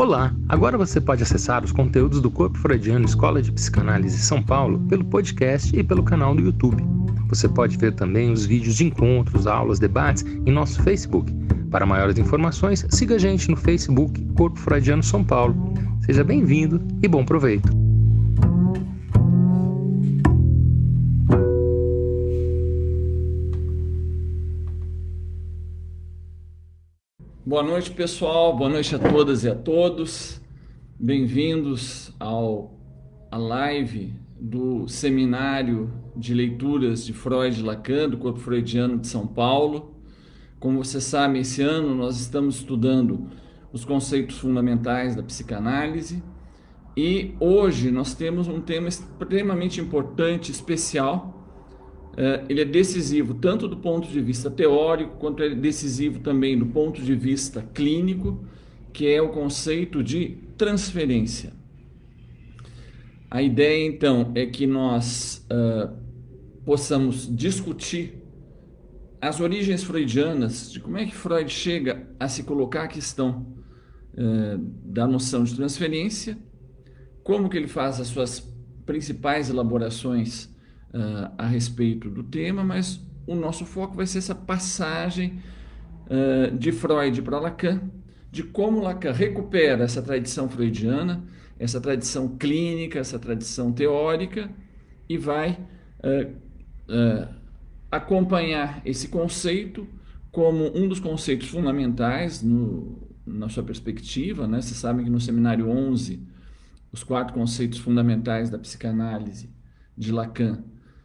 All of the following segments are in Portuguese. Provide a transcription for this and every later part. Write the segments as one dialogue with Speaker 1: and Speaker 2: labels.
Speaker 1: Olá! Agora você pode acessar os conteúdos do Corpo Freudiano Escola de Psicanálise São Paulo pelo podcast e pelo canal do YouTube. Você pode ver também os vídeos de encontros, aulas, debates em nosso Facebook. Para maiores informações, siga a gente no Facebook Corpo Freudiano São Paulo. Seja bem-vindo e bom proveito!
Speaker 2: Boa noite, pessoal. Boa noite a todas e a todos. Bem-vindos à live do Seminário de Leituras de Freud e Lacan, do Corpo Freudiano de São Paulo. Como vocês sabem, esse ano nós estamos estudando os conceitos fundamentais da psicanálise e hoje nós temos um tema extremamente importante, especial. Ele é decisivo tanto do ponto de vista teórico, quanto é decisivo também do ponto de vista clínico, que é o conceito de transferência. A ideia, então, é que nós possamos discutir as origens freudianas, de como é que Freud chega a se colocar a questão da noção de transferência, como que ele faz as suas principais elaborações a respeito do tema, mas o nosso foco vai ser essa passagem de Freud para Lacan, de como Lacan recupera essa tradição freudiana, essa tradição clínica, essa tradição teórica, e vai acompanhar esse conceito como um dos conceitos fundamentais na sua perspectiva, né? Vocês sabem que no Seminário 11, os 4 conceitos fundamentais da psicanálise de Lacan,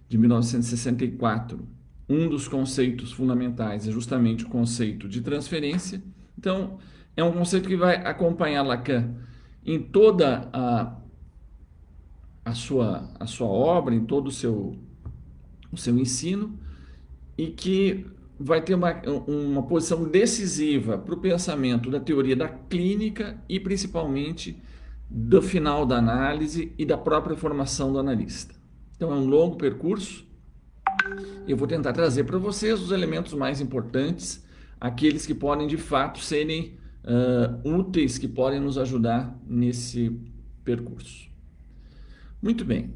Speaker 2: de 1964, um dos conceitos fundamentais é justamente o conceito de transferência. Então, é um conceito que vai acompanhar Lacan em toda a sua obra, em todo o seu ensino, e que vai ter uma posição decisiva para o pensamento da teoria da clínica e principalmente do final da análise e da própria formação do analista. Então é um longo percurso. Eu vou tentar trazer para vocês os elementos mais importantes, aqueles que podem de fato serem úteis, que podem nos ajudar nesse percurso. Muito bem.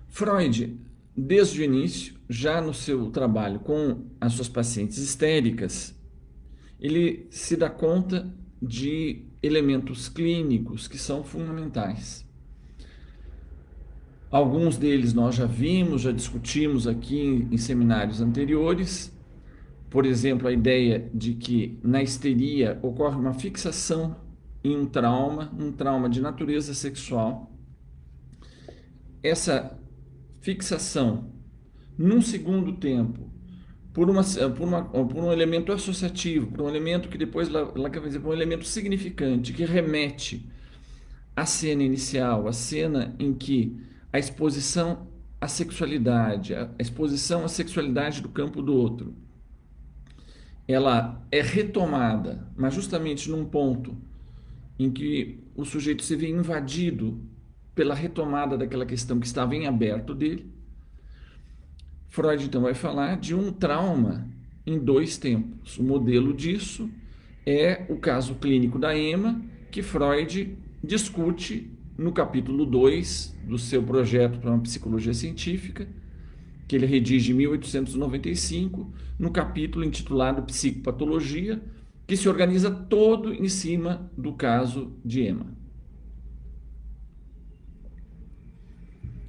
Speaker 2: Freud, desde o início, já no seu trabalho com as suas pacientes histéricas, ele se dá conta de elementos clínicos que são fundamentais. Alguns deles nós já vimos, já discutimos aqui em seminários anteriores. Por exemplo, a ideia de que na histeria ocorre uma fixação em um trauma de natureza sexual. Essa fixação, num segundo tempo, por um elemento associativo, por um elemento que depois Lacan vai dizer, por um elemento significante, que remete à cena inicial, à cena em que a exposição à sexualidade, a exposição à sexualidade do campo do outro, ela é retomada, mas justamente num ponto em que o sujeito se vê invadido pela retomada daquela questão que estava em aberto dele. Freud, então, vai falar de um trauma em 2 tempos. O modelo disso é o caso clínico da Emma, que Freud discute no capítulo 2 do seu projeto para uma psicologia científica, que ele redige em 1895, no capítulo intitulado Psicopatologia, que se organiza todo em cima do caso de Emma.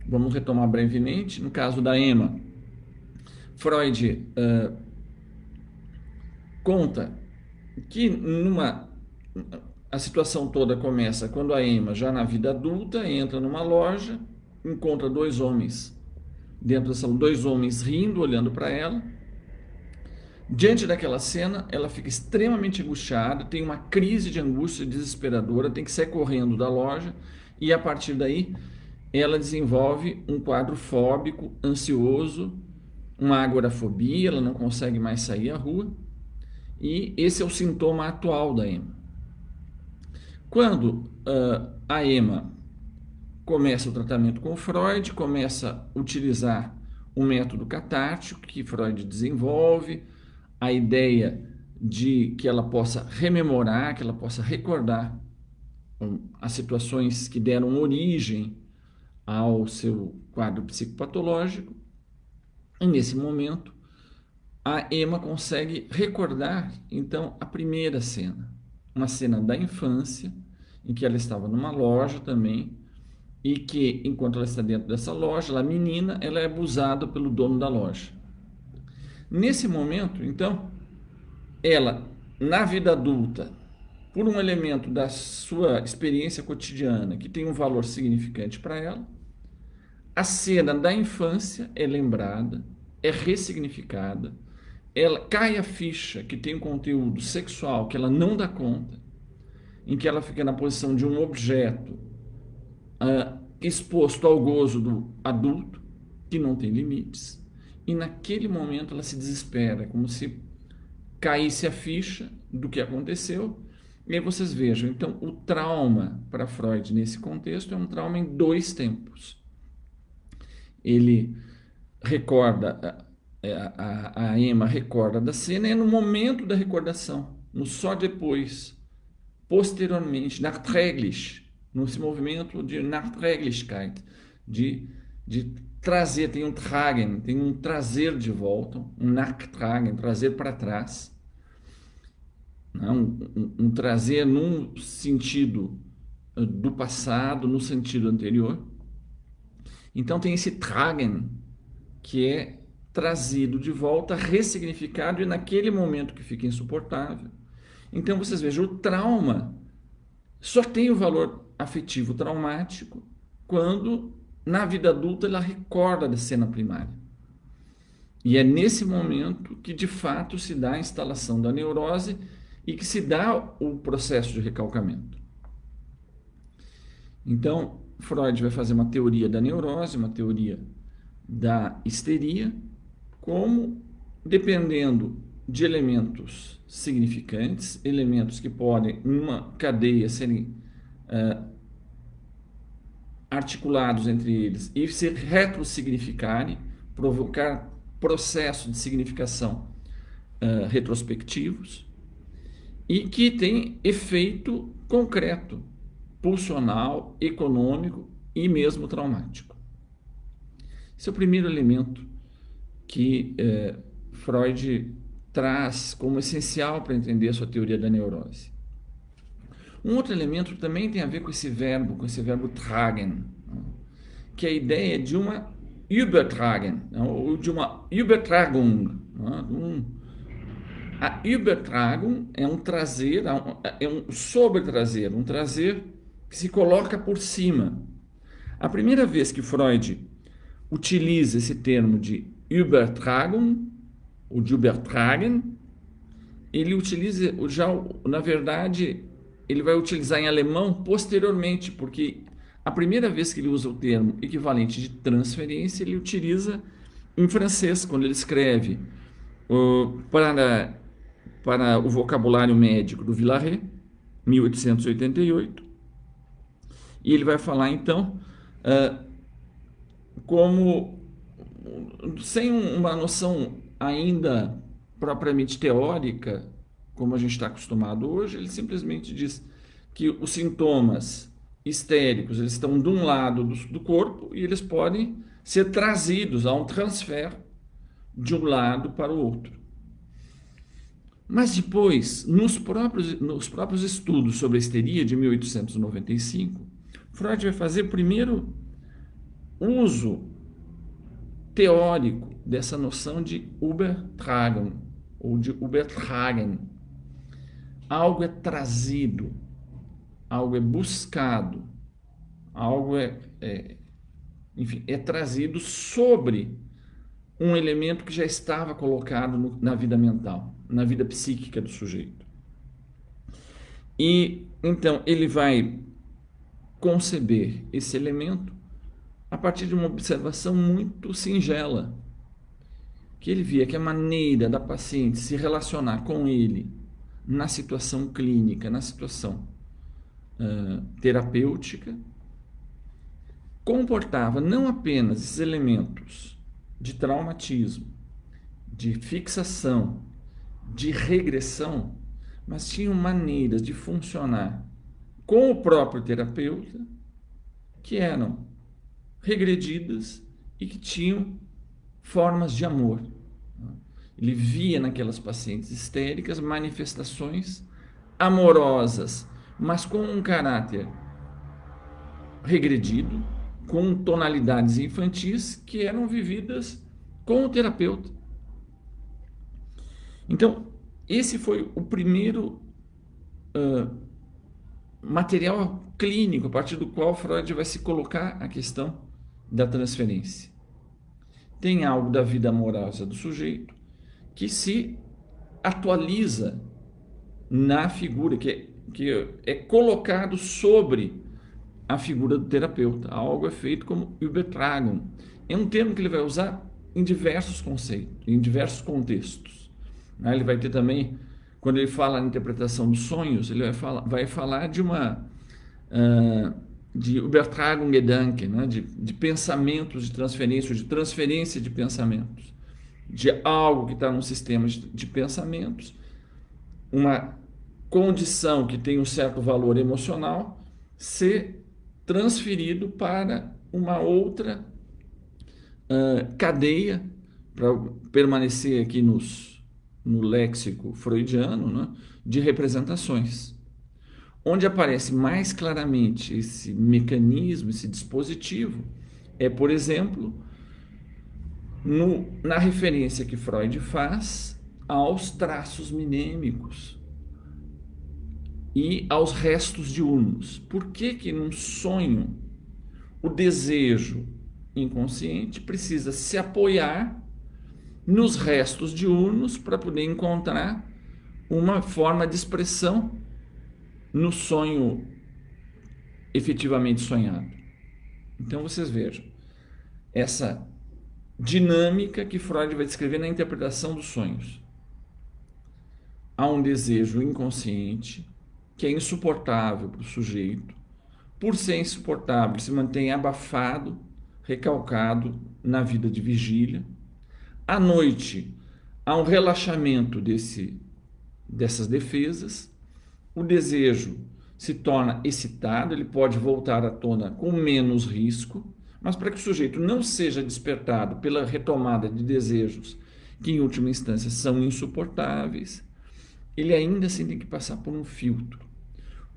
Speaker 2: Vamos retomar brevemente. No caso da Emma, Freud conta que a situação toda começa quando a Emma, já na vida adulta, entra numa loja, encontra 2 homens dentro da sala, 2 homens rindo, olhando para ela. Diante daquela cena, ela fica extremamente angustiada, tem uma crise de angústia desesperadora, tem que sair correndo da loja e a partir daí ela desenvolve um quadro fóbico, ansioso, uma agorafobia, ela não consegue mais sair à rua, e esse é o sintoma atual da Emma. Quando a Emma começa o tratamento com Freud, começa a utilizar o método catártico que Freud desenvolve, a ideia de que ela possa rememorar, que ela possa recordar as situações que deram origem ao seu quadro psicopatológico. E nesse momento, a Emma consegue recordar, então, a primeira cena. Uma cena da infância, em que ela estava numa loja também, e que, enquanto ela está dentro dessa loja, a menina, ela é abusada pelo dono da loja. Nesse momento, então, ela, na vida adulta, por um elemento da sua experiência cotidiana que tem um valor significante para ela, a cena da infância é lembrada, é ressignificada, ela cai a ficha que tem um conteúdo sexual que ela não dá conta, em que ela fica na posição de um objeto exposto ao gozo do adulto, que não tem limites, e naquele momento ela se desespera, como se caísse a ficha do que aconteceu. E aí vocês vejam, então, o trauma para Freud nesse contexto é um trauma em dois tempos. Ele recorda, a Emma recorda da cena, e é no momento da recordação, no só depois, posteriormente, nachträglich, nesse movimento de Nachträglichkeit, de trazer, tem um tragen, tem um trazer de volta, um nachtragen, trazer para trás, um trazer num sentido do passado, no sentido anterior. Então tem esse tragen, que é trazido de volta, ressignificado, e naquele momento que fica insuportável. Então vocês vejam, o trauma só tem o valor afetivo traumático quando, na vida adulta, ela recorda da cena primária. E é nesse momento que, de fato, se dá a instalação da neurose e que se dá o processo de recalcamento. Então, Freud vai fazer uma teoria da neurose, uma teoria da histeria, como, dependendo de elementos significantes, elementos que podem, em uma cadeia, serem articulados entre eles e se retrossignificarem, provocar processos de significação retrospectivos, e que tem efeito concreto, pulsional, econômico e mesmo traumático. Esse é o primeiro elemento que Freud traz como essencial para entender a sua teoria da neurose. Um outro elemento também tem a ver com esse verbo tragen, que é a ideia de uma Übertragen, ou de uma Übertragung. A Übertragung é um trazer, é um sobretrazer, um trazer que se coloca por cima. A primeira vez que Freud utiliza esse termo de Übertragung, ou de Übertragen, ele utiliza já, na verdade, ele vai utilizar em alemão posteriormente, porque a primeira vez que ele usa o termo equivalente de transferência, ele utiliza em francês, quando ele escreve para o vocabulário médico do Villaret, 1888, e ele vai falar, então, como, sem uma noção ainda propriamente teórica, como a gente está acostumado hoje, ele simplesmente diz que os sintomas histéricos, eles estão de um lado do corpo e eles podem ser trazidos a um transfer de um lado para o outro. Mas depois, nos próprios estudos sobre a histeria de 1895, Freud vai fazer primeiro uso teórico dessa noção de Übertragung, ou de Übertragen. Algo é trazido, algo é buscado, algo enfim, é trazido sobre um elemento que já estava colocado na vida mental, na vida psíquica do sujeito. E então ele vai conceber esse elemento a partir de uma observação muito singela, que ele via que a maneira da paciente se relacionar com ele na situação clínica, na situação terapêutica, comportava não apenas esses elementos de traumatismo, de fixação, de regressão, mas tinham maneiras de funcionar com o próprio terapeuta que eram regredidas e que tinham formas de amor. Ele via naquelas pacientes histéricas manifestações amorosas, mas com um caráter regredido, com tonalidades infantis que eram vividas com o terapeuta. Então, esse foi o primeiro material clínico a partir do qual Freud vai se colocar a questão da transferência. Tem algo da vida amorosa do sujeito que se atualiza na figura, que é colocado sobre a figura do terapeuta. Algo é feito como Übertragung. É um termo que ele vai usar em diversos conceitos, em diversos contextos. Ele vai ter também, quando ele fala na interpretação dos sonhos, ele vai falar de uma de Übertragung Gedanken, de pensamentos de transferência de pensamentos, de algo que está num sistema de pensamentos, uma condição que tem um certo valor emocional, ser transferido para uma outra cadeia, para permanecer aqui no léxico freudiano, de representações, onde aparece mais claramente esse mecanismo, esse dispositivo, por exemplo, na referência que Freud faz aos traços minêmicos e aos restos diurnos. Por que num sonho o desejo inconsciente precisa se apoiar nos restos diurnos para poder encontrar uma forma de expressão no sonho efetivamente sonhado? Então vocês vejam essa dinâmica que Freud vai descrever na interpretação dos sonhos. Há um desejo inconsciente que é insuportável para o sujeito. Por ser insuportável, se mantém abafado, recalcado na vida de vigília. À noite, há um relaxamento dessas defesas. O desejo se torna excitado, ele pode voltar à tona com menos risco, mas para que o sujeito não seja despertado pela retomada de desejos que, em última instância, são insuportáveis, ele ainda assim tem que passar por um filtro.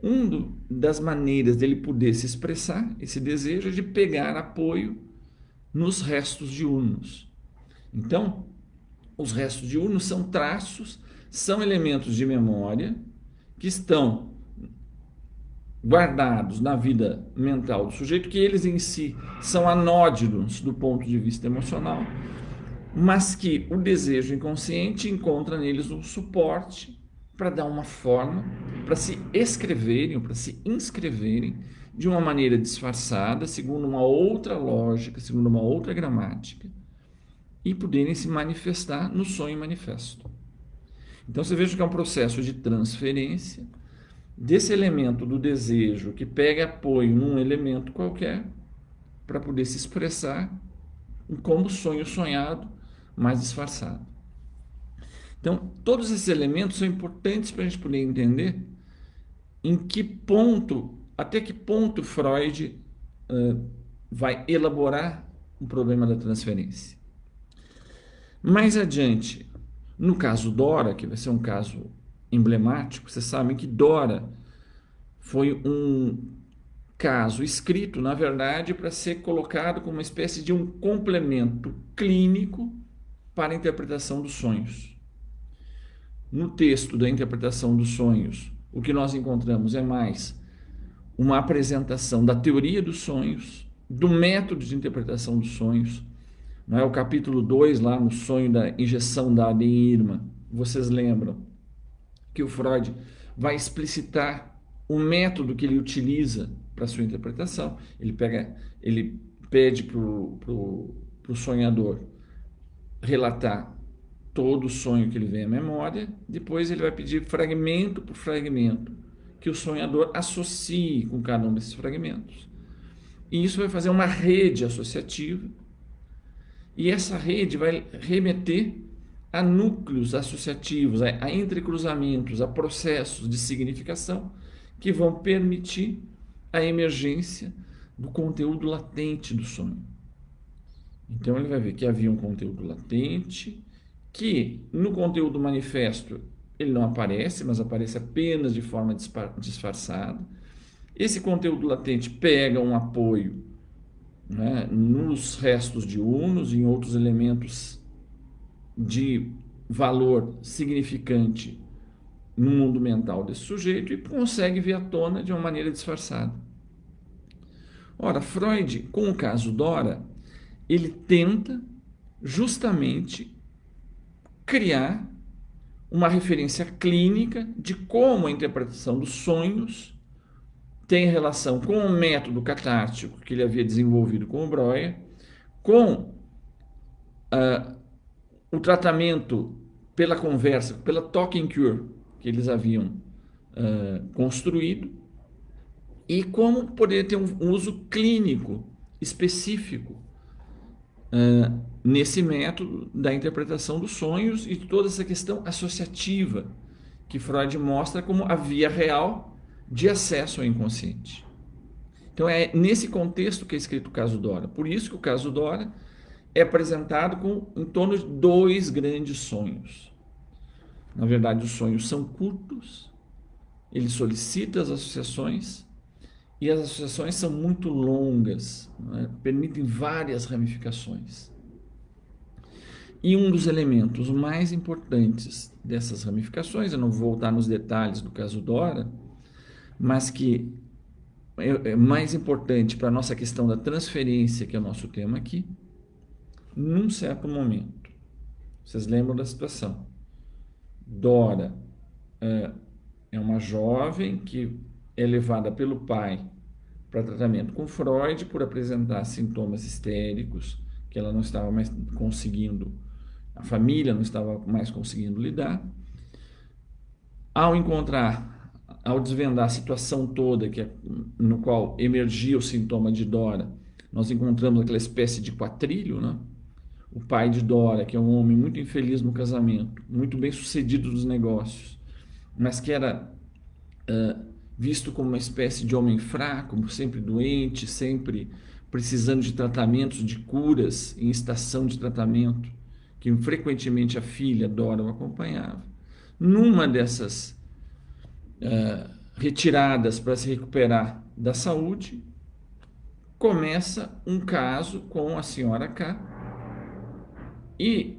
Speaker 2: Uma das maneiras dele poder se expressar esse desejo é de pegar apoio nos restos diurnos. Então, os restos diurnos são traços, são elementos de memória que estão guardados na vida mental do sujeito, que eles em si são anódinos do ponto de vista emocional, mas que o desejo inconsciente encontra neles um suporte para dar uma forma, para se escreverem, para se inscreverem de uma maneira disfarçada, segundo uma outra lógica, segundo uma outra gramática, e poderem se manifestar no sonho manifesto. Então você veja que é um processo de transferência desse elemento do desejo que pega apoio num elemento qualquer para poder se expressar como sonho sonhado, mais disfarçado. Então, todos esses elementos são importantes para a gente poder entender até que ponto Freud vai elaborar o problema da transferência. Mais adiante, no caso Dora, que vai ser um caso emblemático, vocês sabem que Dora foi um caso escrito, na verdade, para ser colocado como uma espécie de um complemento clínico para a interpretação dos sonhos. No texto da interpretação dos sonhos, o que nós encontramos é mais uma apresentação da teoria dos sonhos, do método de interpretação dos sonhos. Não é o capítulo 2, lá no sonho da injeção dada em Irma, vocês lembram que o Freud vai explicitar o método que ele utiliza para sua interpretação. Ele pede para o sonhador relatar todo o sonho que ele vem à memória, depois ele vai pedir fragmento por fragmento que o sonhador associe com cada um desses fragmentos. E isso vai fazer uma rede associativa E essa rede vai remeter a núcleos associativos, a entrecruzamentos, a processos de significação que vão permitir a emergência do conteúdo latente do sonho. Então ele vai ver que havia um conteúdo latente, que no conteúdo manifesto ele não aparece, mas aparece apenas de forma disfarçada. Esse conteúdo latente pega um apoio, né, nos restos de Unos, em outros elementos de valor significante no mundo mental desse sujeito e consegue vir à tona de uma maneira disfarçada. Ora, Freud, com o caso Dora, ele tenta justamente criar uma referência clínica de como a interpretação dos sonhos tem relação com o método catártico que ele havia desenvolvido com o Breuer, com o tratamento pela conversa, pela talking cure que eles haviam construído, e como poderia ter um uso clínico específico nesse método da interpretação dos sonhos e toda essa questão associativa que Freud mostra como a via real de acesso ao inconsciente. Então é nesse contexto que é escrito o caso Dora. Por isso que o caso Dora é apresentado em torno de 2 grandes sonhos. Na verdade, os sonhos são curtos, ele solicita as associações, e as associações são muito longas, né? Permitem várias ramificações. E um dos elementos mais importantes dessas ramificações, eu não vou voltar nos detalhes do caso Dora, mas que é mais importante para a nossa questão da transferência, que é o nosso tema aqui, num certo momento. Vocês lembram da situação? Dora é uma jovem que é levada pelo pai para tratamento com Freud por apresentar sintomas histéricos que ela não estava mais conseguindo, a família não estava mais conseguindo lidar. Ao desvendar a situação toda no qual emergia o sintoma de Dora, nós encontramos aquela espécie de quatrilho, né? O pai de Dora, que é um homem muito infeliz no casamento, muito bem sucedido nos negócios, mas que era visto como uma espécie de homem fraco, sempre doente, sempre precisando de tratamentos, de curas em estação de tratamento, que frequentemente a filha Dora o acompanhava. Numa dessas retiradas para se recuperar da saúde, começa um caso com a senhora K, e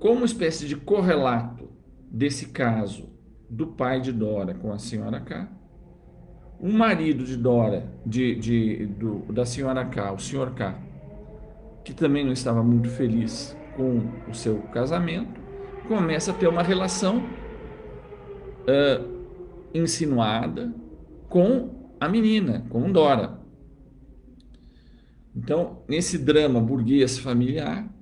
Speaker 2: como espécie de correlato desse caso do pai de Dora com a senhora K, o marido de Dora, da senhora K, o senhor K, que também não estava muito feliz com o seu casamento, começa a ter uma relação insinuada com a menina, com Dora. Então, nesse drama burguês familiar,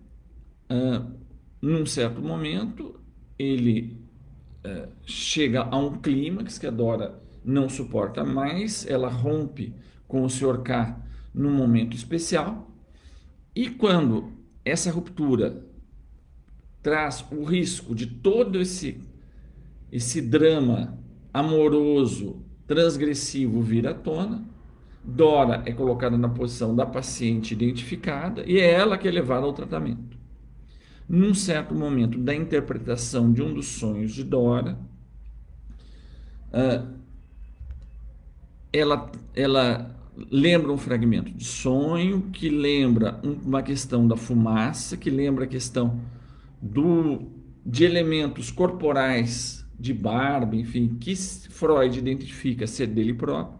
Speaker 2: num certo momento, ele chega a um clímax que a Dora não suporta mais, ela rompe com o Sr. K num momento especial, e quando essa ruptura traz o risco de todo esse drama amoroso, transgressivo vir à tona, Dora é colocada na posição da paciente identificada e é ela que é levada ao tratamento. Num certo momento da interpretação de um dos sonhos de Dora, ela lembra um fragmento de sonho, que lembra uma questão da fumaça, que lembra a questão de elementos corporais de Barbie, enfim, que Freud identifica ser dele próprio.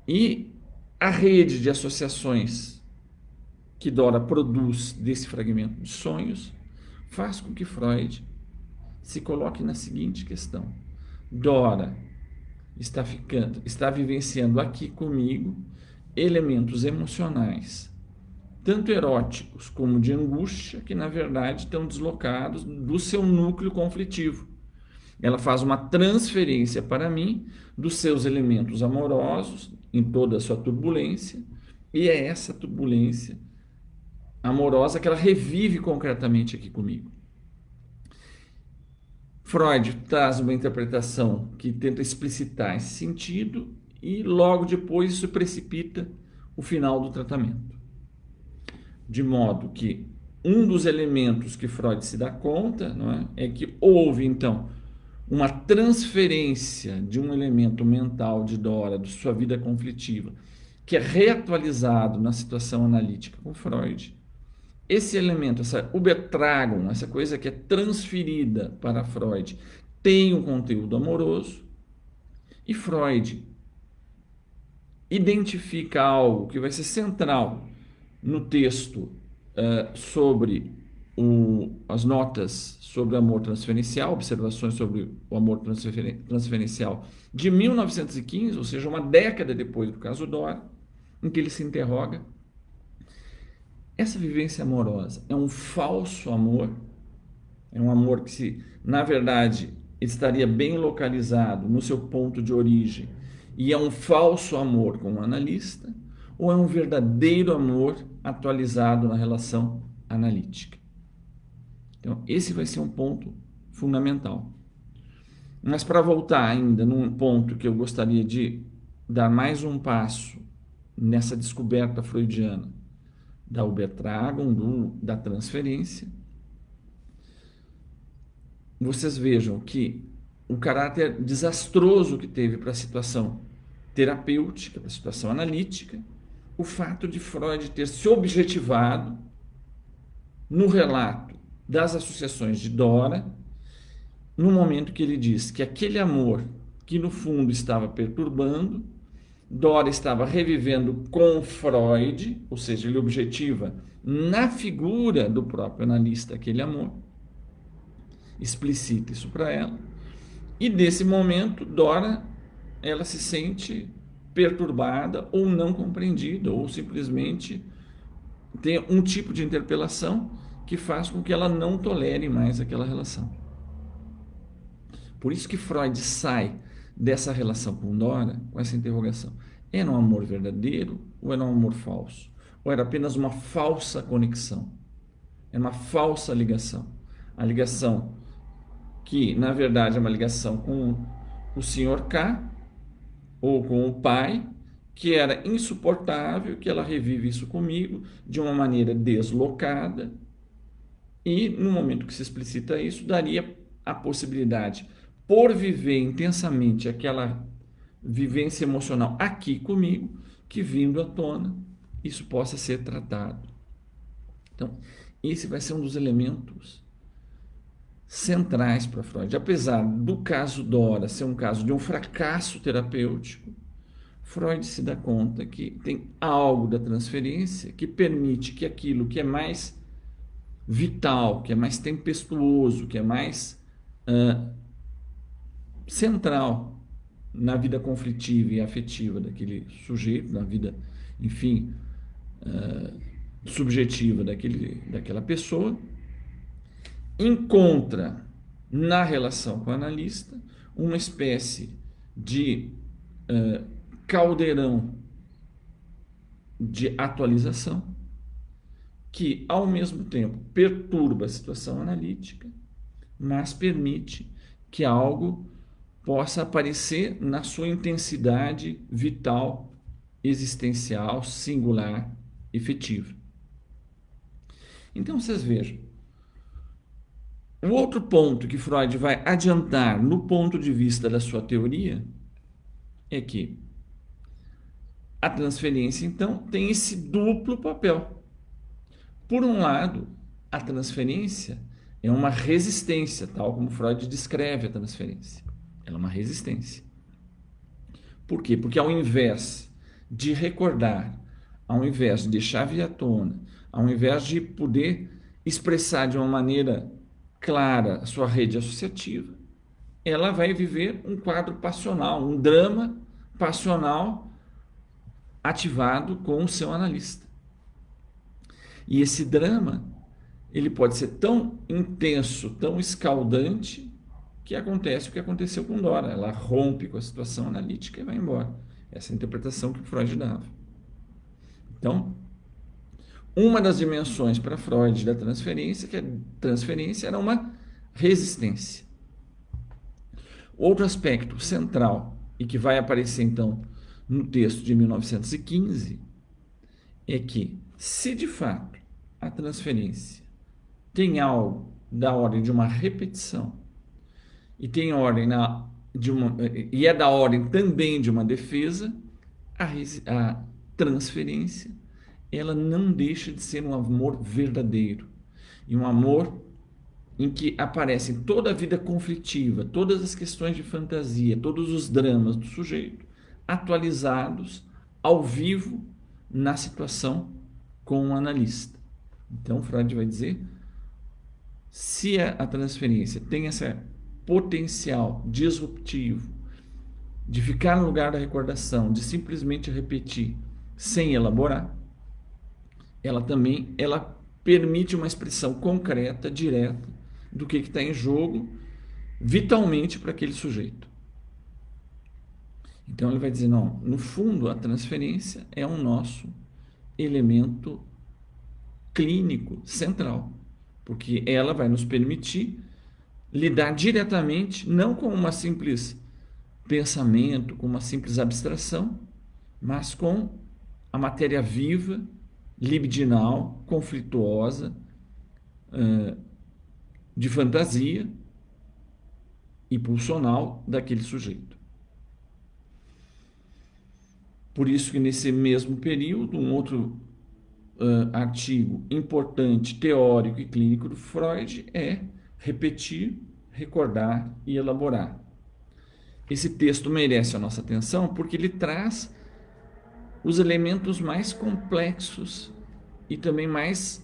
Speaker 2: E a rede de associações que Dora produz desse fragmento de sonhos faz com que Freud se coloque na seguinte questão: Dora está vivenciando aqui comigo elementos emocionais, tanto eróticos como de angústia, que na verdade estão deslocados do seu núcleo conflitivo. Ela faz uma transferência para mim dos seus elementos amorosos em toda a sua turbulência, e é essa turbulência amorosa que ela revive concretamente aqui comigo. Freud traz uma interpretação que tenta explicitar esse sentido e logo depois isso precipita o final do tratamento. De modo que um dos elementos que Freud se dá conta, não é que houve, então, uma transferência de um elemento mental de Dora, de sua vida conflitiva, que é reatualizado na situação analítica com Freud. Esse elemento, essa Übertragung, essa coisa que é transferida para Freud, tem um conteúdo amoroso, e Freud identifica algo que vai ser central no texto sobre as notas sobre o amor transferencial, observações sobre o amor transferencial de 1915, ou seja, uma década depois do caso Dora, em que ele se interroga: essa vivência amorosa é um falso amor? É um amor que, na verdade, estaria bem localizado no seu ponto de origem e é um falso amor com o analista? Ou é um verdadeiro amor atualizado na relação analítica? Então, esse vai ser um ponto fundamental. Mas para voltar ainda num ponto que eu gostaria de dar mais um passo nessa descoberta freudiana da Übertragung, da transferência, vocês vejam que o caráter desastroso que teve para a situação terapêutica, para a situação analítica, o fato de Freud ter se objetivado no relato das associações de Dora, no momento que ele diz que aquele amor que no fundo estava perturbando, Dora estava revivendo com Freud, ou seja, ele objetiva na figura do próprio analista aquele amor, explicita isso para ela, e nesse momento Dora, ela se sente perturbada ou não compreendida, ou simplesmente tem um tipo de interpelação que faz com que ela não tolere mais aquela relação. Por isso que Freud sai dessa relação com Dora com essa interrogação: era um amor verdadeiro ou era um amor falso? Ou era apenas uma falsa conexão? É uma falsa ligação. A ligação que, na verdade, é uma ligação com o Sr. K, ou com o pai, que era insuportável, que ela revive isso comigo de uma maneira deslocada, e no momento que se explicita isso, daria a possibilidade, por viver intensamente aquela vivência emocional aqui comigo, que vindo à tona, isso possa ser tratado. Então, esse vai ser um dos elementos centrais para Freud. Apesar do caso Dora ser um caso de um fracasso terapêutico, Freud se dá conta que tem algo da transferência que permite que aquilo que é mais vital, que é mais tempestuoso, que é mais central na vida conflitiva e afetiva daquele sujeito, na vida, enfim, subjetiva daquela pessoa, encontra na relação com o analista uma espécie de caldeirão de atualização que, ao mesmo tempo, perturba a situação analítica, mas permite que algo possa aparecer na sua intensidade vital, existencial, singular, efetiva. Então, vocês vejam, o outro ponto que Freud vai adiantar no ponto de vista da sua teoria é que a transferência, então, tem esse duplo papel. Por um lado, a transferência é uma resistência, tal como Freud descreve a transferência. Ela é uma resistência. Por quê? Porque ao invés de recordar, ao invés de deixar vir à tona, ao invés de poder expressar de uma maneira clara a sua rede associativa, ela vai viver um quadro passional, um drama passional ativado com o seu analista. E esse drama, ele pode ser tão intenso, tão escaldante, que acontece o que aconteceu com Dora. Ela rompe com a situação analítica e vai embora. Essa é a interpretação que Freud dava. Então, uma das dimensões para Freud da transferência, que a transferência era uma resistência. Outro aspecto central, e que vai aparecer então no texto de 1915, é que, se de fato a transferência tem algo da ordem de uma repetição, e tem ordem e é da ordem também de uma defesa, a transferência ela não deixa de ser um amor verdadeiro, e um amor em que aparecem toda a vida conflitiva, todas as questões de fantasia, todos os dramas do sujeito, atualizados ao vivo na situação com o analista. Então, Freud vai dizer, se a transferência tem esse potencial disruptivo de ficar no lugar da recordação, de simplesmente repetir sem elaborar, ela permite uma expressão concreta, direta, do que está em jogo vitalmente para aquele sujeito. Então ele vai dizer, não, no fundo a transferência é o nosso elemento clínico central, porque ela vai nos permitir lidar diretamente, não com uma simples pensamento, com uma simples abstração, mas com a matéria viva, libidinal, conflituosa, de fantasia e pulsional daquele sujeito. Por isso que nesse mesmo período, um outro artigo importante, teórico e clínico do Freud é repetir, recordar e elaborar. Esse texto merece a nossa atenção porque ele traz os elementos mais complexos e também mais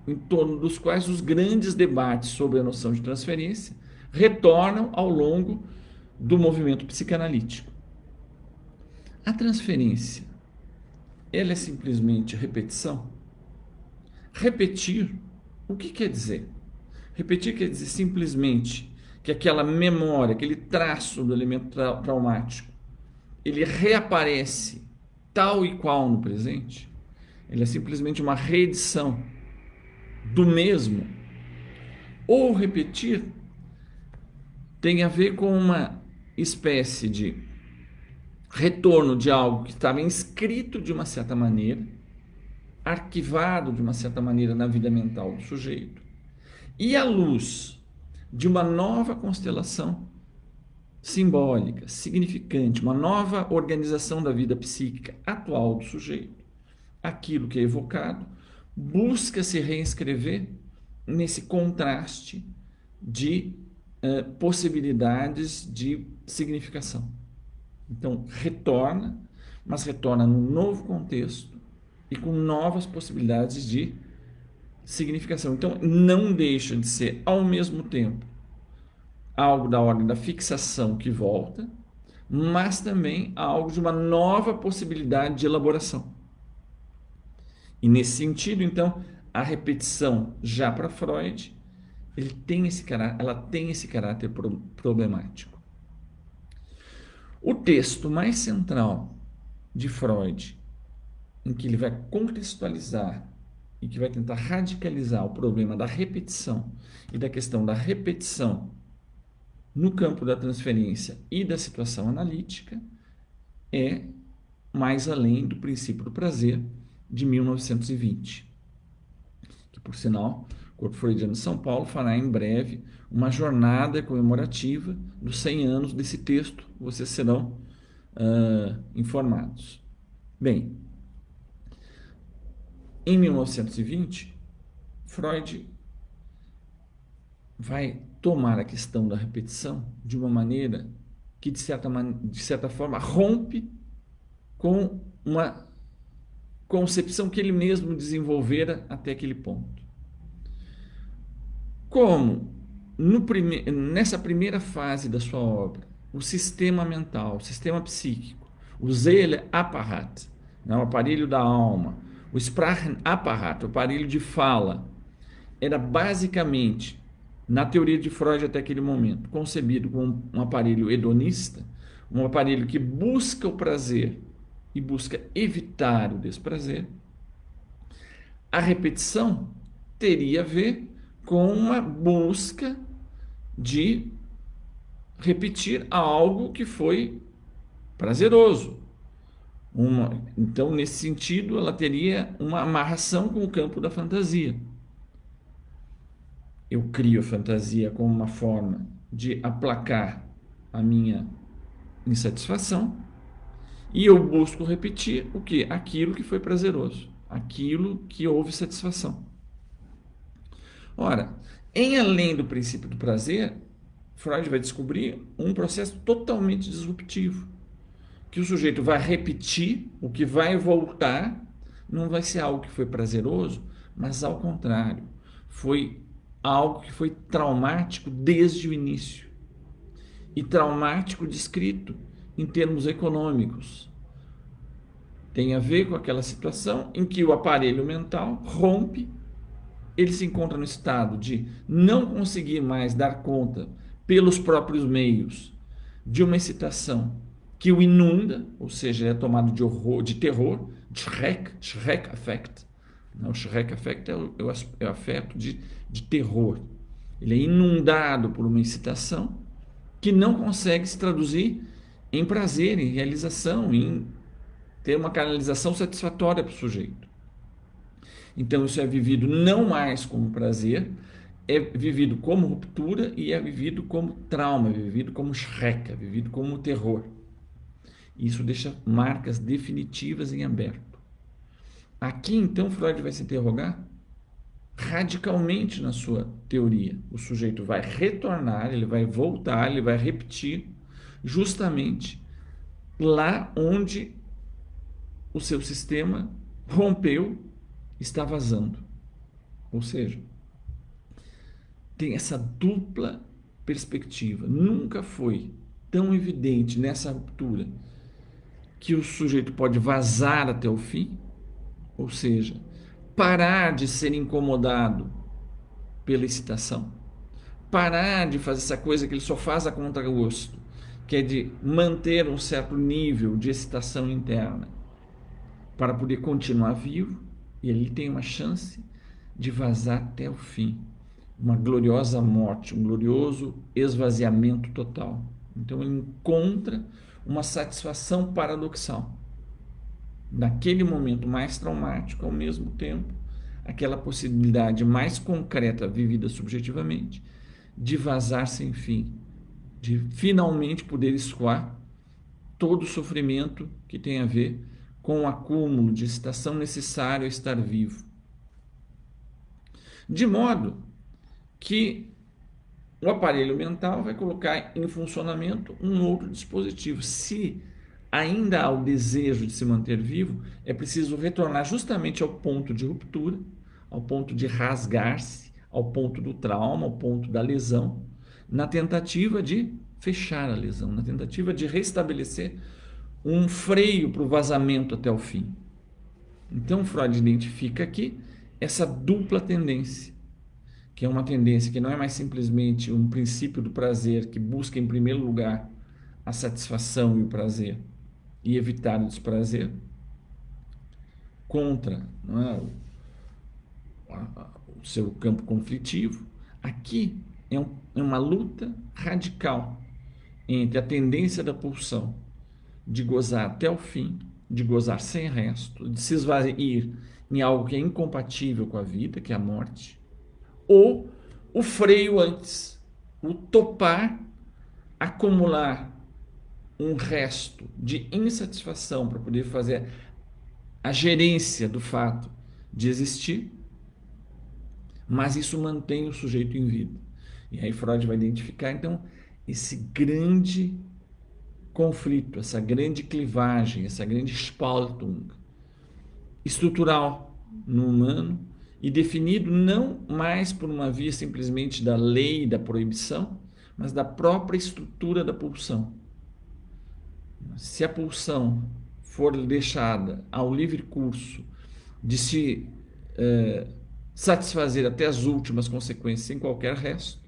Speaker 2: em torno dos quais os grandes debates sobre a noção de transferência retornam ao longo do movimento psicanalítico. A transferência, ela é simplesmente repetição? Repetir, o que quer dizer? Repetir quer dizer simplesmente que aquela memória, aquele traço do elemento traumático, ele reaparece tal e qual no presente? Ele é simplesmente uma reedição do mesmo? Ou repetir tem a ver com uma espécie de retorno de algo que estava inscrito de uma certa maneira, arquivado de uma certa maneira na vida mental do sujeito, e à luz de uma nova constelação simbólica, significante, uma nova organização da vida psíquica atual do sujeito, aquilo que é evocado busca se reescrever nesse contraste de possibilidades de significação. Então, retorna, mas retorna num novo contexto e com novas possibilidades de significação. Então, não deixa de ser, ao mesmo tempo, algo da ordem da fixação que volta, mas também algo de uma nova possibilidade de elaboração. E nesse sentido, então, a repetição, já para Freud, ela tem esse caráter problemático. O texto mais central de Freud, em que ele vai contextualizar e que vai tentar radicalizar o problema da repetição e da questão da repetição no campo da transferência e da situação analítica, é Mais Além do Princípio do Prazer, de 1920. Que, por sinal, o Corpo Freudiano de São Paulo fará em breve uma jornada comemorativa dos 100 anos desse texto. Vocês serão informados. Bem, em 1920, Freud vai tomar a questão da repetição de uma maneira que, de certa forma, rompe com uma concepção que ele mesmo desenvolvera até aquele ponto. Como, nessa primeira fase da sua obra, o sistema mental, o sistema psíquico, o Seeleapparat, o aparelho da alma, o Sprachenapparat, o aparelho de fala, era basicamente, na teoria de Freud até aquele momento, concebido como um aparelho hedonista, um aparelho que busca o prazer e busca evitar o desprazer. a repetição teria a ver com uma busca de repetir algo que foi prazeroso. Então, nesse sentido, ela teria uma amarração com o campo da fantasia. Eu crio a fantasia como uma forma de aplacar a minha insatisfação e eu busco repetir o quê? Aquilo que foi prazeroso, aquilo que houve satisfação. Ora, em além do princípio do prazer, Freud vai descobrir um processo totalmente disruptivo, que o sujeito vai repetir, o que vai voltar não vai ser algo que foi prazeroso, mas ao contrário, foi algo que foi traumático desde o início. E traumático descrito em termos econômicos. Tem a ver com aquela situação em que o aparelho mental rompe, ele se encontra no estado de não conseguir mais dar conta, pelos próprios meios, de uma excitação que o inunda, ou seja, ele é tomado de horror, de terror, Schreck Affect. O Schreck Affect é o afeto de terror. Ele é inundado por uma excitação que não consegue se traduzir em prazer, em realização, em ter uma canalização satisfatória para o sujeito. Então isso é vivido não mais como prazer, é vivido como ruptura e é vivido como trauma, é vivido como Schreck, é vivido como terror. Isso deixa marcas definitivas em aberto. Aqui, então, Freud vai se interrogar radicalmente na sua teoria. O sujeito vai retornar, ele vai voltar, ele vai repetir justamente lá onde o seu sistema rompeu, está vazando. Ou seja, tem essa dupla perspectiva. Nunca foi tão evidente nessa ruptura que o sujeito pode vazar até o fim, ou seja, parar de ser incomodado pela excitação, parar de fazer essa coisa que ele só faz a contragosto, que é de manter um certo nível de excitação interna para poder continuar vivo, e ele tem uma chance de vazar até o fim, uma gloriosa morte, um glorioso esvaziamento total. Então ele encontra uma satisfação paradoxal. Naquele momento mais traumático, ao mesmo tempo, aquela possibilidade mais concreta vivida subjetivamente de vazar sem fim, de finalmente poder escoar todo o sofrimento que tem a ver com o acúmulo de excitação necessário a estar vivo. De modo que o aparelho mental vai colocar em funcionamento um outro dispositivo. Se ainda há o desejo de se manter vivo, é preciso retornar justamente ao ponto de ruptura, ao ponto de rasgar-se, ao ponto do trauma, ao ponto da lesão, na tentativa de fechar a lesão, na tentativa de restabelecer um freio para o vazamento até o fim. Então, Freud identifica aqui essa dupla tendência, que é uma tendência que não é mais simplesmente um princípio do prazer que busca, em primeiro lugar, a satisfação e o prazer e evitar o desprazer, contra, não é, o seu campo conflitivo. Aqui é uma luta radical entre a tendência da pulsão de gozar até o fim, de gozar sem resto, de se esvair em algo que é incompatível com a vida, que é a morte, ou o freio antes, o topar, acumular um resto de insatisfação para poder fazer a gerência do fato de existir, mas isso mantém o sujeito em vida. E aí Freud vai identificar, então, esse grande conflito, essa grande clivagem, essa grande Spaltung estrutural no humano, e definido não mais por uma via simplesmente da lei da proibição, mas da própria estrutura da pulsão. Se a pulsão for deixada ao livre curso de se satisfazer até as últimas consequências sem qualquer resto,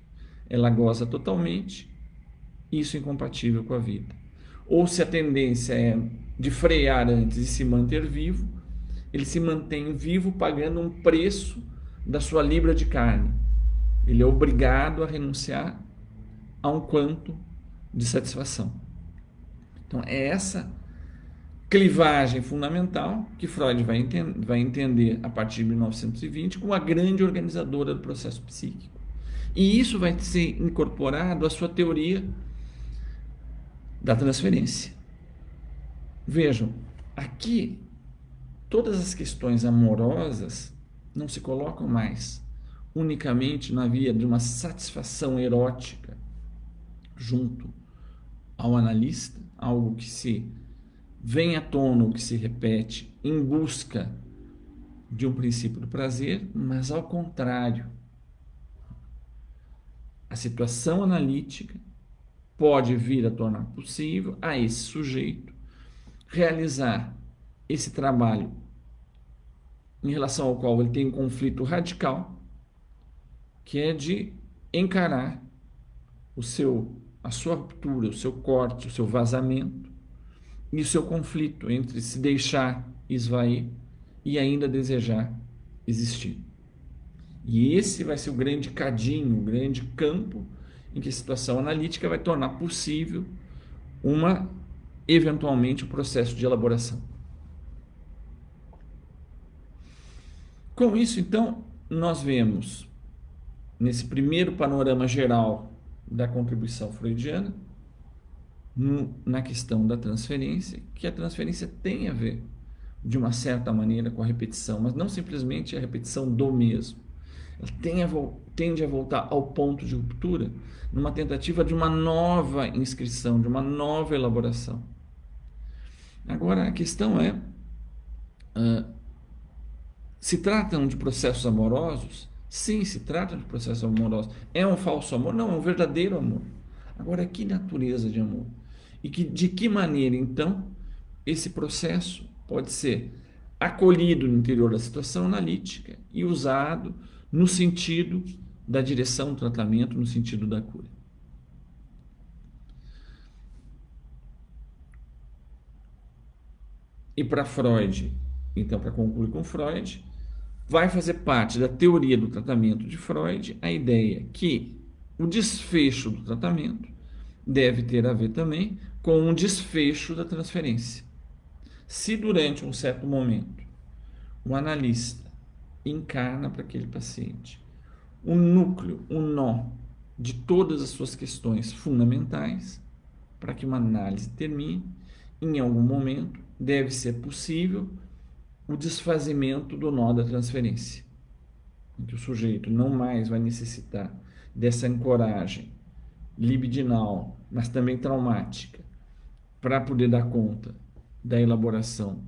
Speaker 2: ela goza totalmente, isso é incompatível com a vida. Ou se a tendência é de frear antes e se manter vivo, ele se mantém vivo pagando um preço da sua libra de carne. Ele é obrigado a renunciar a um quanto de satisfação. Então, é essa clivagem fundamental que Freud vai entender a partir de 1920 como a grande organizadora do processo psíquico. E isso vai ser incorporado à sua teoria da transferência. Vejam, aqui todas as questões amorosas não se colocam mais unicamente na via de uma satisfação erótica junto ao analista, algo que se vem à tona, que se repete em busca de um princípio do prazer, mas ao contrário, a situação analítica pode vir a tornar possível a esse sujeito realizar esse trabalho em relação ao qual ele tem um conflito radical, que é de encarar a sua ruptura, o seu corte, o seu vazamento e o seu conflito entre se deixar esvair e ainda desejar existir. E esse vai ser o grande cadinho, o grande campo em que a situação analítica vai tornar possível eventualmente, o processo de elaboração. Com isso, então, nós vemos, nesse primeiro panorama geral da contribuição freudiana, na questão da transferência, que a transferência tem a ver, de uma certa maneira, com a repetição, mas não simplesmente a repetição do mesmo. Ela tende a voltar ao ponto de ruptura numa tentativa de uma nova inscrição, de uma nova elaboração. Agora, a questão é, se tratam de processos amorosos? Sim, se trata de processos amorosos. É um falso amor? Não, é um verdadeiro amor. Agora, que natureza de amor? E de que maneira, então, esse processo pode ser acolhido no interior da situação analítica e usado no sentido da direção do tratamento, no sentido da cura. E para Freud, então, para concluir com Freud, vai fazer parte da teoria do tratamento de Freud a ideia que o desfecho do tratamento deve ter a ver também com um desfecho da transferência. Se durante um certo momento o analista encarna para aquele paciente o núcleo, o nó de todas as suas questões fundamentais, para que uma análise termine, em algum momento deve ser possível o desfazimento do nó da transferência, em que o sujeito não mais vai necessitar dessa ancoragem libidinal, mas também traumática, para poder dar conta da elaboração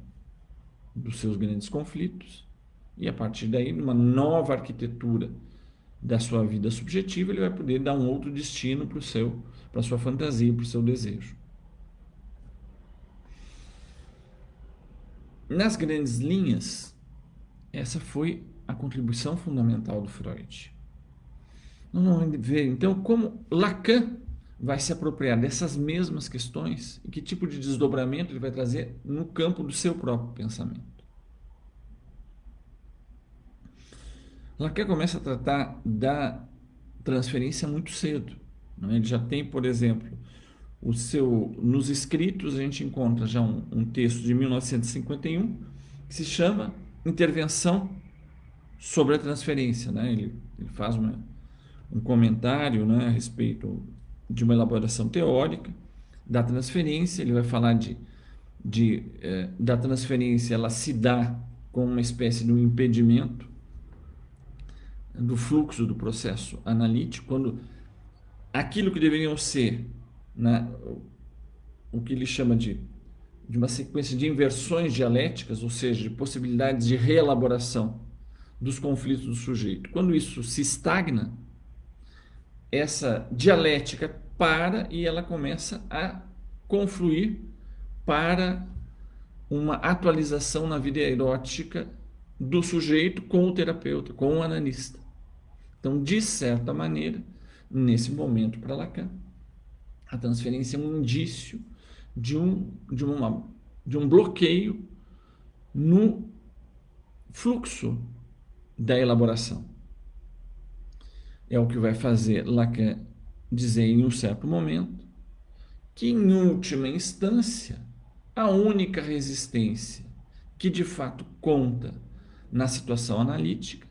Speaker 2: dos seus grandes conflitos, e a partir daí, numa nova arquitetura da sua vida subjetiva, ele vai poder dar um outro destino para a sua fantasia, para o seu desejo. Nas grandes linhas, essa foi a contribuição fundamental do Freud. Vamos ver, então, como Lacan vai se apropriar dessas mesmas questões e que tipo de desdobramento ele vai trazer no campo do seu próprio pensamento. Lacan começa a tratar da transferência muito cedo. Ele já tem, por exemplo, nos escritos a gente encontra já um texto de 1951 que se chama Intervenção sobre a Transferência. Ele faz um comentário, a respeito de uma elaboração teórica da transferência. Ele vai falar da transferência, ela se dá com uma espécie de um impedimento do fluxo do processo analítico, quando aquilo que deveriam ser o que ele chama de uma sequência de inversões dialéticas, ou seja, de possibilidades de reelaboração dos conflitos do sujeito. Quando isso se estagna, essa dialética para e ela começa a confluir para uma atualização na vida erótica do sujeito com o terapeuta, com o analista. Então, de certa maneira, nesse momento para Lacan, a transferência é um indício de um bloqueio no fluxo da elaboração. É o que vai fazer Lacan dizer em um certo momento que, em última instância, a única resistência que de fato conta na situação analítica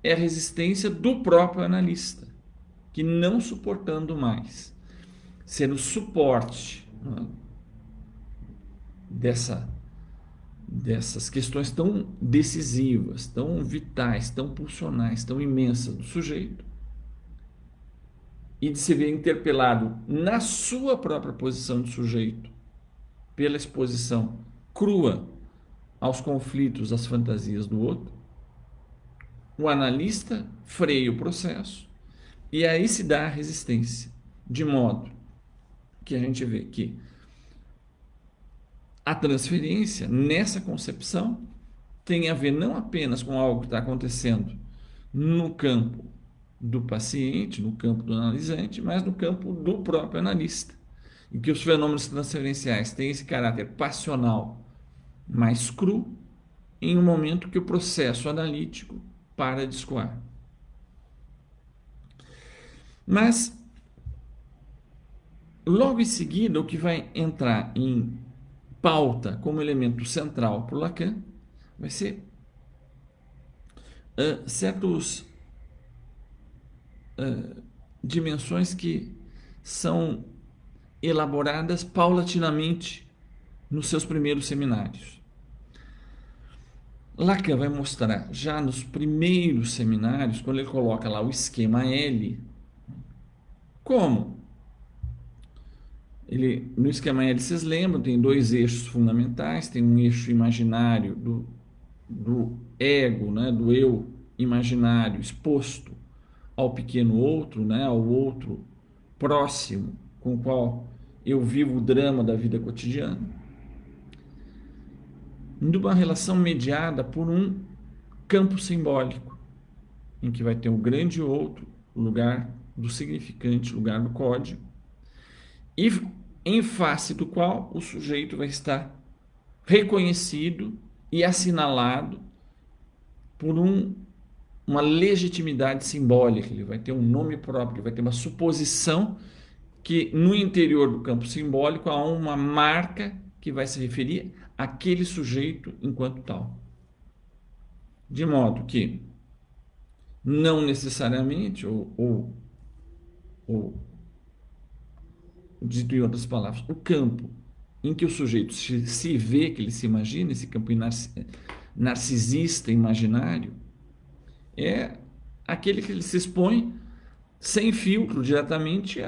Speaker 2: é a resistência do próprio analista, que, não suportando mais ser o suporte, né, dessas questões tão decisivas, tão vitais, tão pulsionais, tão imensas do sujeito, e de se ver interpelado na sua própria posição de sujeito pela exposição crua aos conflitos, às fantasias do outro, o analista freia o processo e aí se dá a resistência, de modo que a gente vê que a transferência, nessa concepção, tem a ver não apenas com algo que está acontecendo no campo do paciente, no campo do analisante, mas no campo do próprio analista, em que os fenômenos transferenciais têm esse caráter passional mais cru, em um momento que o processo analítico para de escoar. Mas, logo em seguida, o que vai entrar em pauta como elemento central para o Lacan vai ser certas dimensões que são elaboradas paulatinamente nos seus primeiros seminários. Lacan vai mostrar já nos primeiros seminários, quando ele coloca lá o esquema L, como ele, no esquema L, vocês lembram, tem dois eixos fundamentais, tem um eixo imaginário do ego, né, do eu imaginário exposto ao pequeno outro, né, ao outro próximo com o qual eu vivo o drama da vida cotidiana, de uma relação mediada por um campo simbólico, em que vai ter um grande outro, o lugar do significante, o lugar do código, e em face do qual o sujeito vai estar reconhecido e assinalado por uma legitimidade simbólica. Ele vai ter um nome próprio, ele vai ter uma suposição que no interior do campo simbólico há uma marca que vai se referir àquele sujeito enquanto tal. De modo que não necessariamente, ou dito em outras palavras, o campo em que o sujeito se vê, que ele se imagina, esse campo narcisista imaginário, é aquele que ele se expõe sem filtro diretamente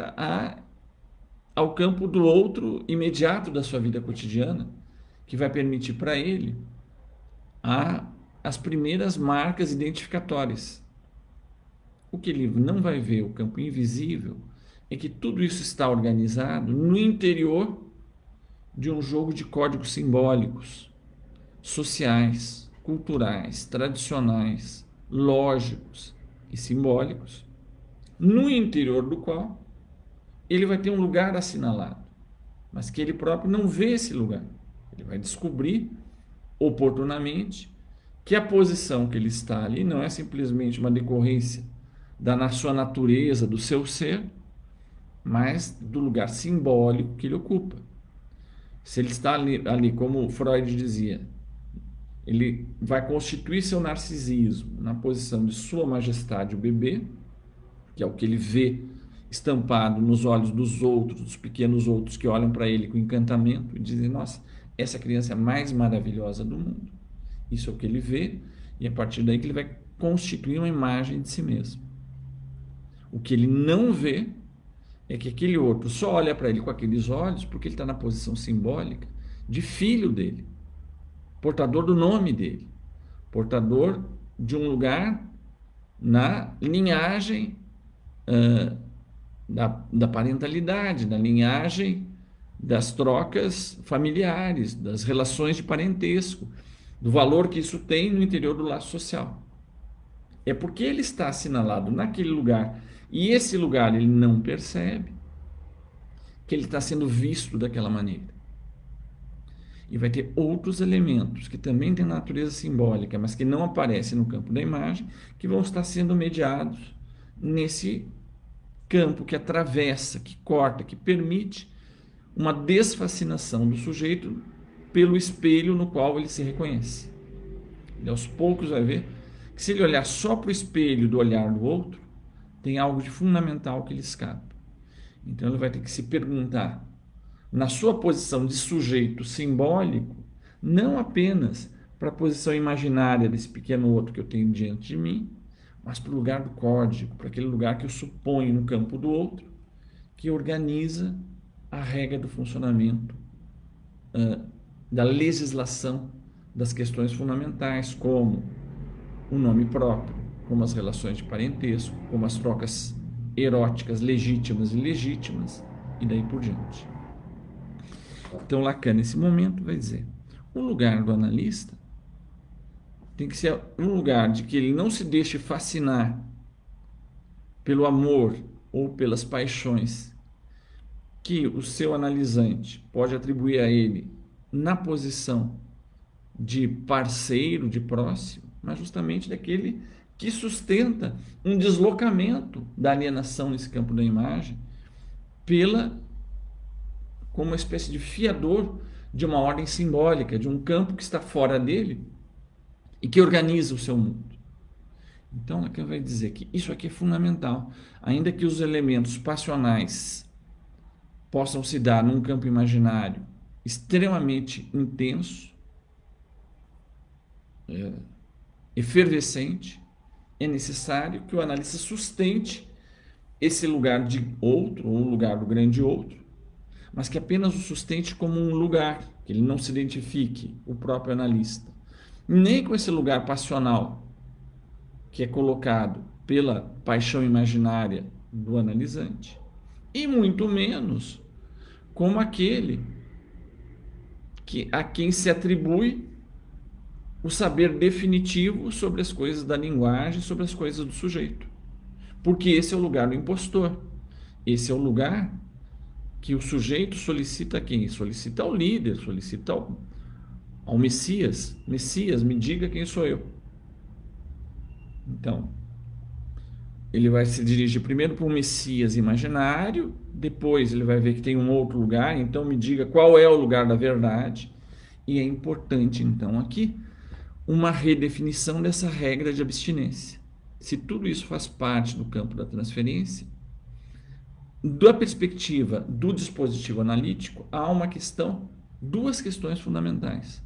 Speaker 2: ao campo do outro imediato da sua vida cotidiana, que vai permitir para ele as primeiras marcas identificatórias. O que ele não vai ver, o campo invisível, é que tudo isso está organizado no interior de um jogo de códigos simbólicos, sociais, culturais, tradicionais, lógicos e simbólicos, no interior do qual ele vai ter um lugar assinalado, mas que ele próprio não vê esse lugar. Ele vai descobrir oportunamente que a posição que ele está ali não é simplesmente uma decorrência da sua natureza, do seu ser, mas do lugar simbólico que ele ocupa. Se ele está ali, como Freud dizia, ele vai constituir seu narcisismo na posição de sua majestade, o bebê, que é o que ele vê estampado nos olhos dos outros, dos pequenos outros que olham para ele com encantamento e dizem: nossa, essa criança é a mais maravilhosa do mundo. Isso é o que ele vê, e é a partir daí que ele vai constituir uma imagem de si mesmo. O que ele não vê é que aquele outro só olha para ele com aqueles olhos porque ele está na posição simbólica de filho dele, portador do nome dele, portador de um lugar na linhagem da parentalidade, na linhagem das trocas familiares, das relações de parentesco, do valor que isso tem no interior do laço social. É porque ele está assinalado naquele lugar e esse lugar ele não percebe que ele está sendo visto daquela maneira. e vai ter outros elementos que também têm natureza simbólica, mas que não aparecem no campo da imagem, que vão estar sendo mediados nesse campo que atravessa, que corta, que permite uma desfascinação do sujeito pelo espelho no qual ele se reconhece. E aos poucos vai ver que se ele olhar só para o espelho do olhar do outro, tem algo de fundamental que lhe escapa. Então ele vai ter que se perguntar, na sua posição de sujeito simbólico, não apenas para a posição imaginária desse pequeno outro que eu tenho diante de mim, mas para o lugar do código, para aquele lugar que eu suponho no campo do outro, que organiza a regra do funcionamento da legislação das questões fundamentais, como o nome próprio, como as relações de parentesco, como as trocas eróticas legítimas e ilegítimas, e daí por diante. Então Lacan, nesse momento, vai dizer: o lugar do analista tem que ser um lugar de que ele não se deixe fascinar pelo amor ou pelas paixões que o seu analisante pode atribuir a ele na posição de parceiro, de próximo, mas justamente daquele que sustenta um deslocamento da alienação nesse campo da imagem como uma espécie de fiador de uma ordem simbólica, de um campo que está fora dele e que organiza o seu mundo. Então, Lacan vai dizer que isso aqui é fundamental, ainda que os elementos passionais possam se dar num campo imaginário extremamente intenso, efervescente, é necessário que o analista sustente esse lugar de outro, ou o lugar do grande outro, mas que apenas o sustente como um lugar, que ele não se identifique, o próprio analista, nem com esse lugar passional que é colocado pela paixão imaginária do analisante, e muito menos como aquele a quem se atribui o saber definitivo sobre as coisas da linguagem, sobre as coisas do sujeito. Porque esse é o lugar do impostor. Esse é o lugar que o sujeito solicita a quem? Solicita ao líder, solicita ao Messias. Messias, me diga quem sou eu. Então, ele vai se dirigir primeiro para um Messias imaginário, depois ele vai ver que tem um outro lugar, então me diga qual é o lugar da verdade. E é importante, então, aqui, uma redefinição dessa regra de abstinência. Se tudo isso faz parte do campo da transferência, da perspectiva do dispositivo analítico, há duas questões fundamentais.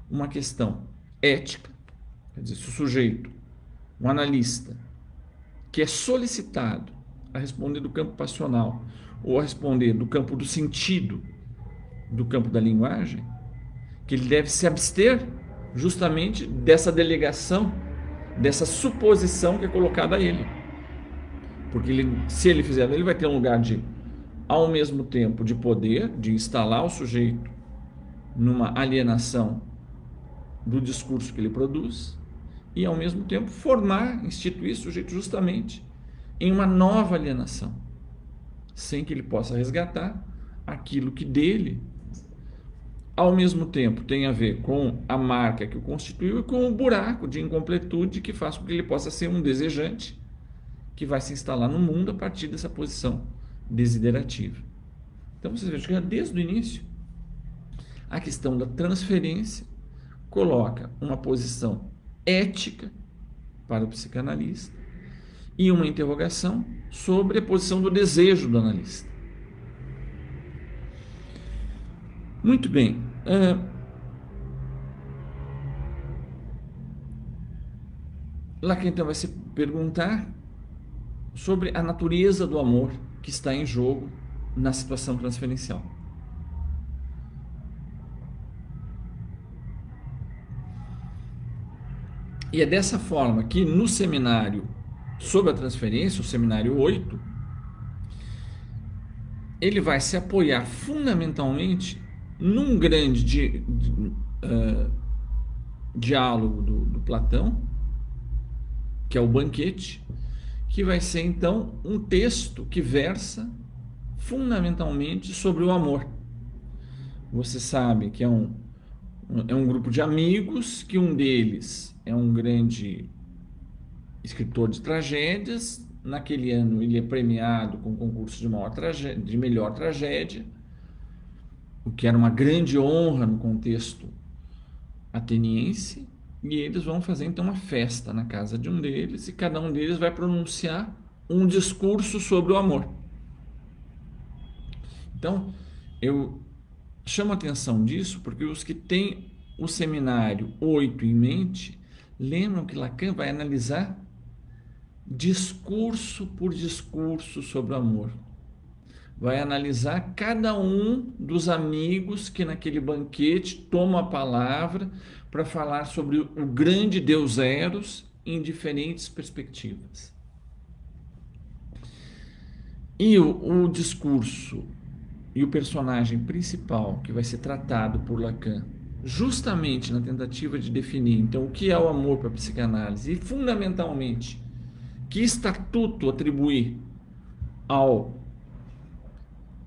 Speaker 2: Uma questão ética, quer dizer, se o sujeito, um analista, que é solicitado a responder do campo passional ou a responder do campo do sentido, do campo da linguagem, que ele deve se abster justamente dessa delegação, dessa suposição que é colocada a ele. Porque se ele fizer, ele vai ter um lugar ao mesmo tempo, de poder, de instalar o sujeito numa alienação do discurso que ele produz, e ao mesmo tempo instituir o sujeito justamente em uma nova alienação, sem que ele possa resgatar aquilo que dele, ao mesmo tempo, tem a ver com a marca que o constituiu e com o buraco de incompletude que faz com que ele possa ser um desejante que vai se instalar no mundo a partir dessa posição desiderativa. Então vocês vejam que desde o início a questão da transferência coloca uma posição ética para o psicanalista e uma interrogação sobre a posição do desejo do analista. Muito bem. Lacan então vai se perguntar sobre a natureza do amor que está em jogo na situação transferencial. E é dessa forma que no seminário sobre a transferência, o seminário 8, ele vai se apoiar fundamentalmente num grande diálogo do Platão, que é o Banquete, que vai ser então um texto que versa fundamentalmente sobre o amor. Você sabe que é É um grupo de amigos que um deles é um grande escritor de tragédias. Naquele ano ele é premiado com o concurso de melhor tragédia, o que era uma grande honra no contexto ateniense. E eles vão fazer então uma festa na casa de um deles e cada um deles vai pronunciar um discurso sobre o amor. Então, eu chamo a atenção disso porque os que têm o seminário 8 em mente lembram que Lacan vai analisar discurso por discurso sobre o amor. Vai analisar cada um dos amigos que naquele banquete toma a palavra para falar sobre o grande Deus Eros em diferentes perspectivas. E o discurso e o personagem principal que vai ser tratado por Lacan, justamente na tentativa de definir então o que é o amor para a psicanálise e fundamentalmente que estatuto atribuir ao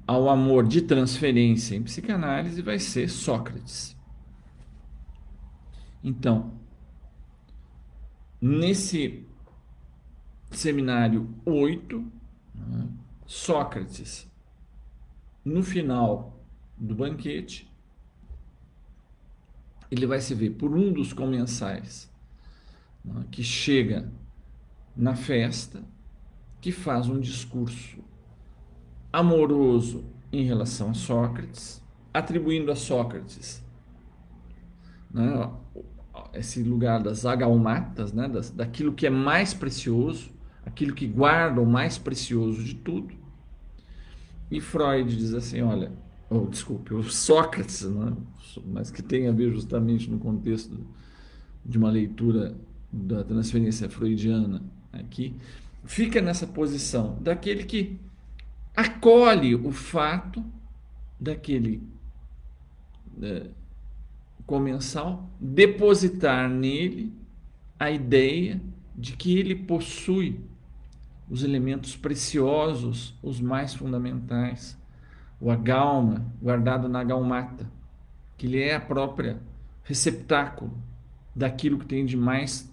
Speaker 2: amor de transferência em psicanálise, vai ser Sócrates. Então, nesse seminário 8, Sócrates, no final do banquete, ele vai se ver por um dos comensais que chega na festa, que faz um discurso amoroso em relação a Sócrates, atribuindo a Sócrates esse lugar das agalmatas, daquilo que é mais precioso, aquilo que guarda o mais precioso de tudo. E Freud diz assim, olha, desculpe, o Sócrates, mas que tem a ver justamente no contexto de uma leitura da transferência freudiana aqui, fica nessa posição daquele que acolhe o fato daquele comensal depositar nele a ideia de que ele possui os elementos preciosos, os mais fundamentais, o agalma guardado na agalmata, que ele é a própria receptáculo daquilo que tem de mais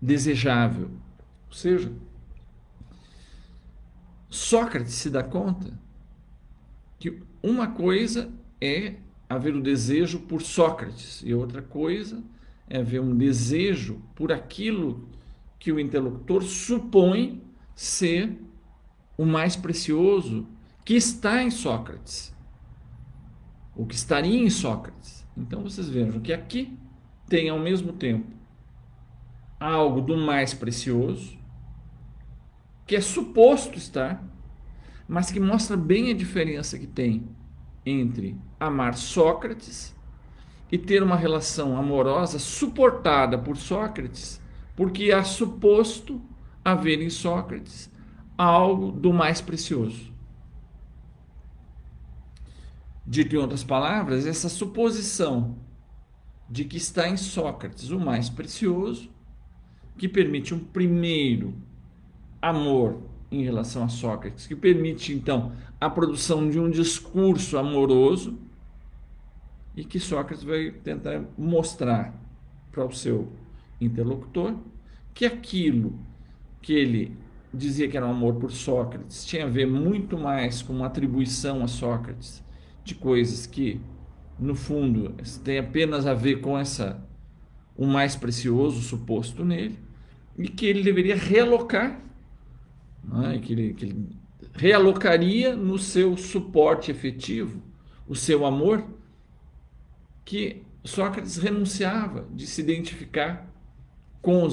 Speaker 2: desejável. Ou seja, Sócrates se dá conta que uma coisa é haver o desejo por Sócrates e outra coisa é haver um desejo por aquilo que o interlocutor supõe ser o mais precioso que está em Sócrates, o que estaria em Sócrates. Então vocês vejam que aqui tem ao mesmo tempo algo do mais precioso, que é suposto estar, mas que mostra bem a diferença que tem entre amar Sócrates e ter uma relação amorosa suportada por Sócrates, porque há suposto haver em Sócrates algo do mais precioso. Dito em outras palavras, essa suposição de que está em Sócrates o mais precioso, que permite um primeiro amor em relação a Sócrates, que permite então a produção de um discurso amoroso e que Sócrates vai tentar mostrar para o seu interlocutor que aquilo que ele dizia que era um amor por Sócrates tinha a ver muito mais com uma atribuição a Sócrates de coisas que, no fundo, tem apenas a ver com o mais precioso suposto nele, e que ele deveria realocar, que ele realocaria no seu suporte efetivo, o seu amor, que Sócrates renunciava de se identificar com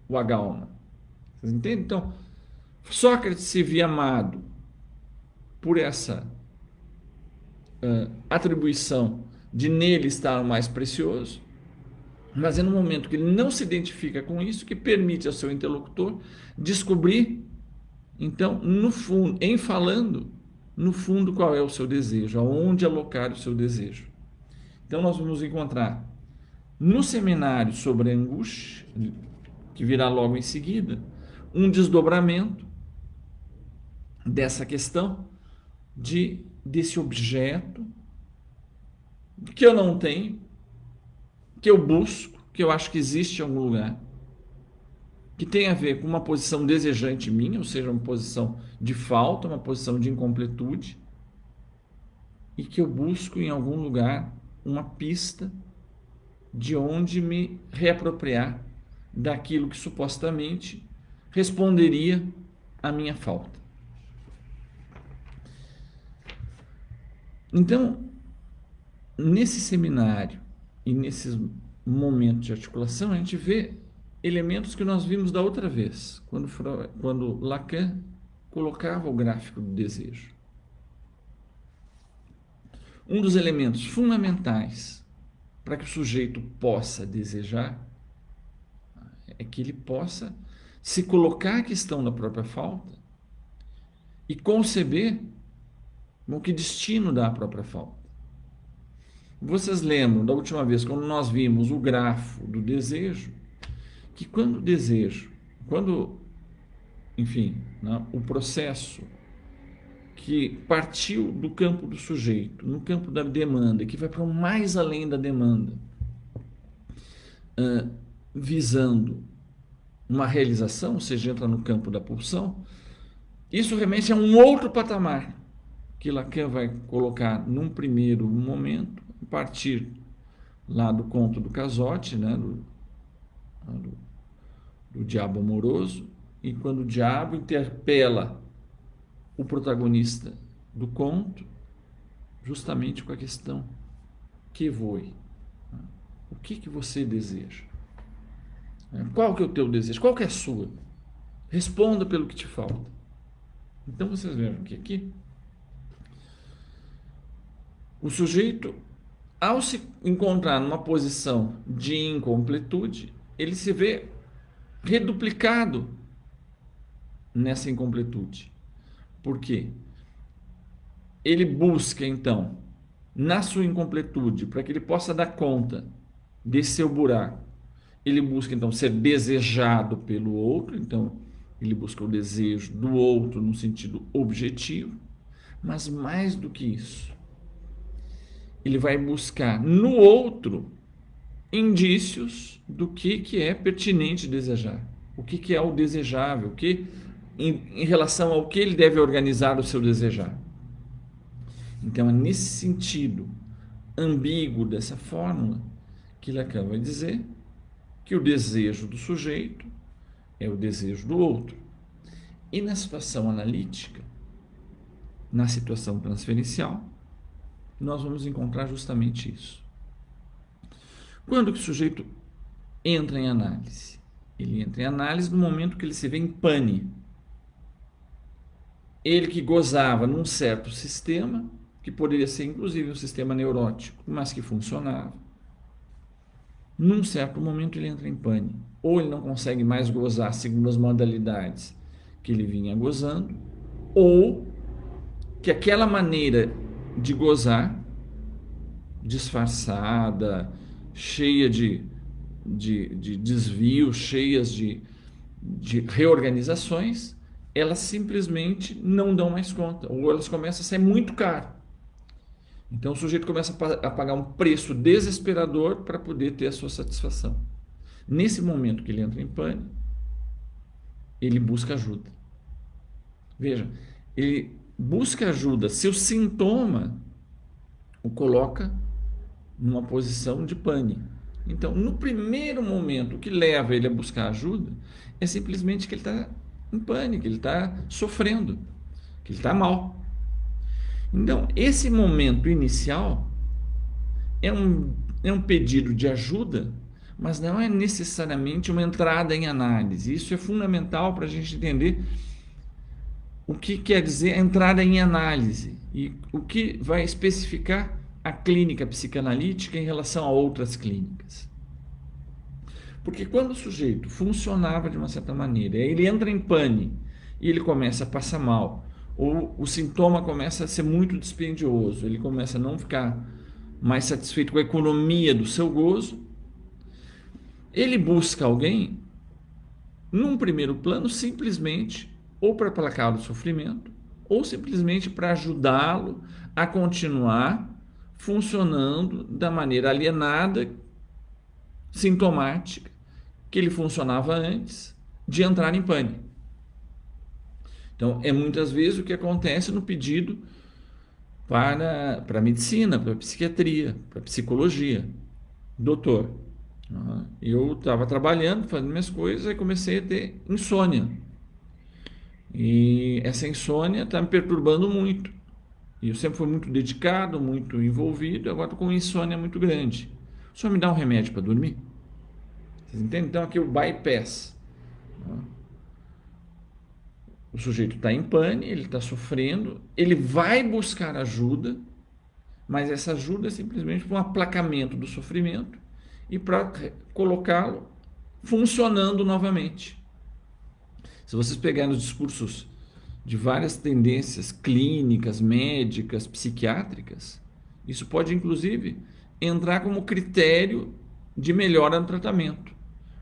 Speaker 2: o agalma. Vocês entendem? Então, Sócrates se via amado por essa atribuição de nele estar o mais precioso, mas é no momento que ele não se identifica com isso que permite ao seu interlocutor descobrir, então, no fundo, em falando, no fundo, qual é o seu desejo, aonde alocar o seu desejo. Então, nós vamos encontrar no seminário sobre a angústia, que virá logo em seguida, um desdobramento dessa questão desse objeto que eu não tenho, que eu busco, que eu acho que existe em algum lugar, que tem a ver com uma posição desejante minha, ou seja, uma posição de falta, uma posição de incompletude, e que eu busco em algum lugar uma pista de onde me reapropriar daquilo que supostamente responderia à minha falta. Então, nesse seminário e nesses momentos de articulação, a gente vê elementos que nós vimos da outra vez, quando Lacan colocava o gráfico do desejo. Um dos elementos fundamentais para que o sujeito possa desejar é que ele possa se colocar a questão da própria falta e conceber o que destino dá à própria falta. Vocês lembram da última vez, quando nós vimos o grafo do desejo, que quando o desejo, enfim, né, o processo que partiu do campo do sujeito, no campo da demanda, que vai para mais além da demanda, visando uma realização, ou seja, entra no campo da pulsão, isso remete a um outro patamar, que Lacan vai colocar num primeiro momento, a partir lá do conto do Casote, né, do diabo amoroso, e quando o diabo interpela o protagonista do conto, justamente com a questão: que voe? O que você deseja? Qual que é o teu desejo? Qual que é a sua? Responda pelo que te falta. Então vocês vejam que aqui o sujeito, ao se encontrar numa posição de incompletude, ele se vê reduplicado nessa incompletude. Por quê? Ele busca, então, na sua incompletude, para que ele possa dar conta desse seu buraco, ele busca, então, ser desejado pelo outro, então, ele busca o desejo do outro no sentido objetivo, mas mais do que isso, ele vai buscar no outro indícios do que é pertinente desejar, o que é o desejável, em relação ao que ele deve organizar o seu desejar. Então, é nesse sentido ambíguo dessa fórmula que Lacan vai dizer que o desejo do sujeito é o desejo do outro. E na situação analítica, na situação transferencial, nós vamos encontrar justamente isso. Quando que o sujeito entra em análise? Ele entra em análise no momento que ele se vê em pane. Ele que gozava num certo sistema, que poderia ser inclusive um sistema neurótico, mas que funcionava. Num certo momento ele entra em pane. Ou ele não consegue mais gozar segundo as modalidades que ele vinha gozando, ou que aquela maneira de gozar, disfarçada, cheia de desvios, cheias de reorganizações, elas simplesmente não dão mais conta, ou elas começam a ser muito caras. Então o sujeito começa a pagar um preço desesperador para poder ter a sua satisfação. Nesse momento que ele entra em pânico, ele busca ajuda. Veja, ele busca ajuda se o sintoma o coloca numa posição de pane. Então, no primeiro momento, o que leva ele a buscar ajuda é simplesmente que ele está em pânico, que ele está sofrendo, que ele está mal. Então, esse momento inicial é um pedido de ajuda, mas não é necessariamente uma entrada em análise. Isso é fundamental para a gente entender o que quer dizer a entrada em análise e o que vai especificar a clínica psicanalítica em relação a outras clínicas. Porque quando o sujeito funcionava de uma certa maneira, ele entra em pane e ele começa a passar mal, ou o sintoma começa a ser muito dispendioso, ele começa a não ficar mais satisfeito com a economia do seu gozo, ele busca alguém, num primeiro plano, simplesmente ou para aplacar o sofrimento, ou simplesmente para ajudá-lo a continuar funcionando da maneira alienada, sintomática, que ele funcionava antes de entrar em pane. Então, é muitas vezes o que acontece no pedido para a medicina, para a psiquiatria, para a psicologia. Doutor, eu estava trabalhando, fazendo minhas coisas, e comecei a ter insônia. E essa insônia está me perturbando muito. E eu sempre fui muito dedicado, muito envolvido, agora estou com uma insônia muito grande. O senhor me dá um remédio para dormir? Vocês entendem? Então aqui o bypass. O sujeito está em pane, ele está sofrendo, ele vai buscar ajuda, mas essa ajuda é simplesmente para um aplacamento do sofrimento e para colocá-lo funcionando novamente. Se vocês pegarem os discursos de várias tendências clínicas, médicas, psiquiátricas, isso pode inclusive entrar como critério de melhora no tratamento.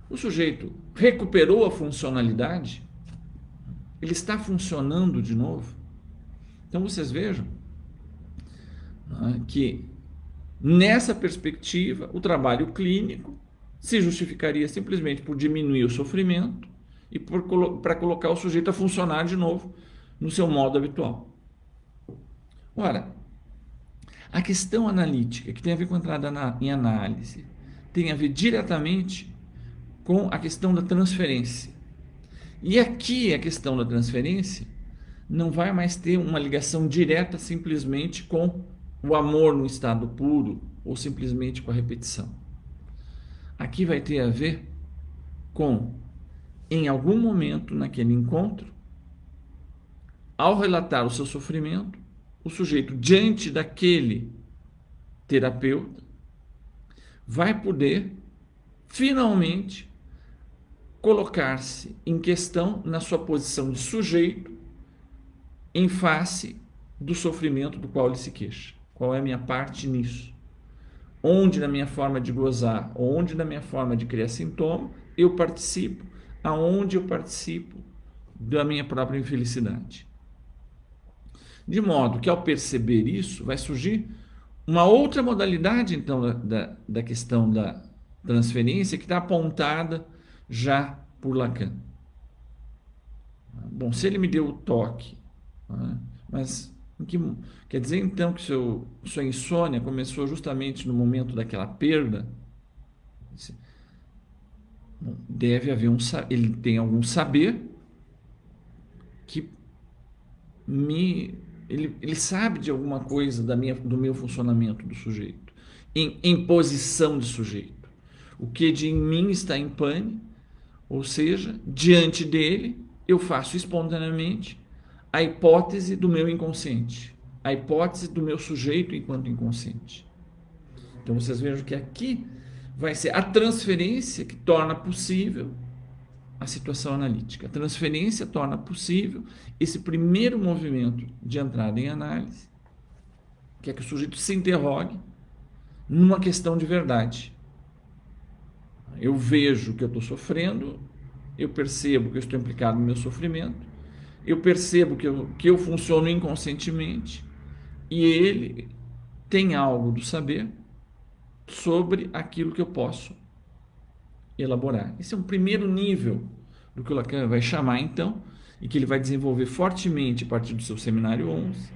Speaker 2: O sujeito recuperou a funcionalidade, ele está funcionando de novo. Então vocês vejam que nessa perspectiva o trabalho clínico se justificaria simplesmente por diminuir o sofrimento e para colocar o sujeito a funcionar de novo no seu modo habitual. Ora, a questão analítica, que tem a ver com a entrada em análise, tem a ver diretamente com a questão da transferência. E aqui a questão da transferência não vai mais ter uma ligação direta simplesmente com o amor no estado puro ou simplesmente com a repetição. Aqui vai ter a ver com, em algum momento naquele encontro, ao relatar o seu sofrimento, o sujeito, diante daquele terapeuta, vai poder finalmente colocar-se em questão na sua posição de sujeito em face do sofrimento do qual ele se queixa. Qual é a minha parte nisso? Onde na minha forma de gozar, onde na minha forma de criar sintoma, eu participo, aonde eu participo da minha própria infelicidade. De modo que, ao perceber isso, vai surgir uma outra modalidade, então, da questão da transferência, que está apontada já por Lacan. Bom, se ele me deu o toque, mas quer dizer então que sua insônia começou justamente no momento daquela perda? Bom, deve haver ele tem algum saber que ele sabe de alguma coisa do meu funcionamento do sujeito, em posição de sujeito. O que de em mim está em pane, ou seja, diante dele, eu faço espontaneamente a hipótese do meu inconsciente, a hipótese do meu sujeito enquanto inconsciente. Então vocês vejam que aqui vai ser a transferência que torna possível a situação analítica. A transferência torna possível esse primeiro movimento de entrada em análise, que é que o sujeito se interrogue numa questão de verdade. Eu vejo que eu estou sofrendo, eu percebo que eu estou implicado no meu sofrimento, eu percebo que eu funciono inconscientemente e ele tem algo do saber sobre aquilo que eu posso elaborar. Esse é um primeiro nível do que o Lacan vai chamar, então, e que ele vai desenvolver fortemente a partir do seu seminário 11,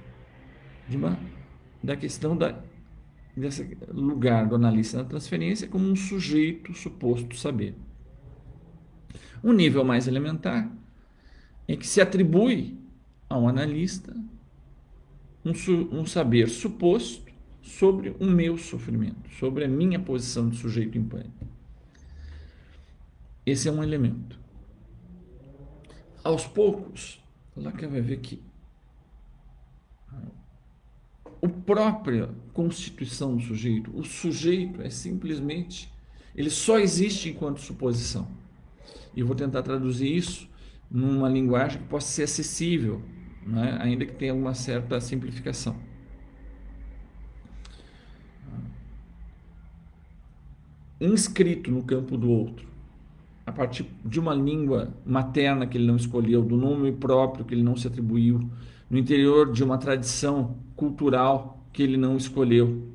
Speaker 2: da questão desse lugar do analista na transferência como um sujeito suposto saber. Um nível mais elementar é que se atribui ao analista um saber suposto sobre o meu sofrimento, sobre a minha posição de sujeito em pane. Esse é um elemento. Aos poucos, Lacan vai ver que a própria constituição do sujeito, o sujeito é simplesmente, ele só existe enquanto suposição. E eu vou tentar traduzir isso numa linguagem que possa ser acessível, né? Ainda que tenha uma certa simplificação. Inscrito no campo do outro, a partir de uma língua materna que ele não escolheu, do nome próprio que ele não se atribuiu, no interior de uma tradição cultural que ele não escolheu,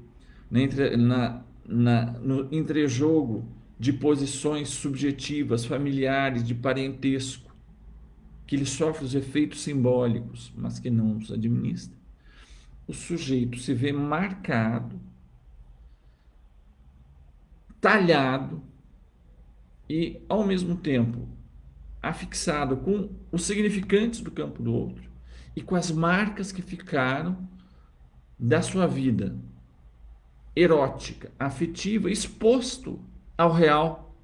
Speaker 2: no entrejogo de posições subjetivas, familiares, de parentesco, que ele sofre os efeitos simbólicos, mas que não os administra, o sujeito se vê marcado, talhado e, ao mesmo tempo, afixado com os significantes do campo do outro e com as marcas que ficaram da sua vida erótica, afetiva, exposto ao real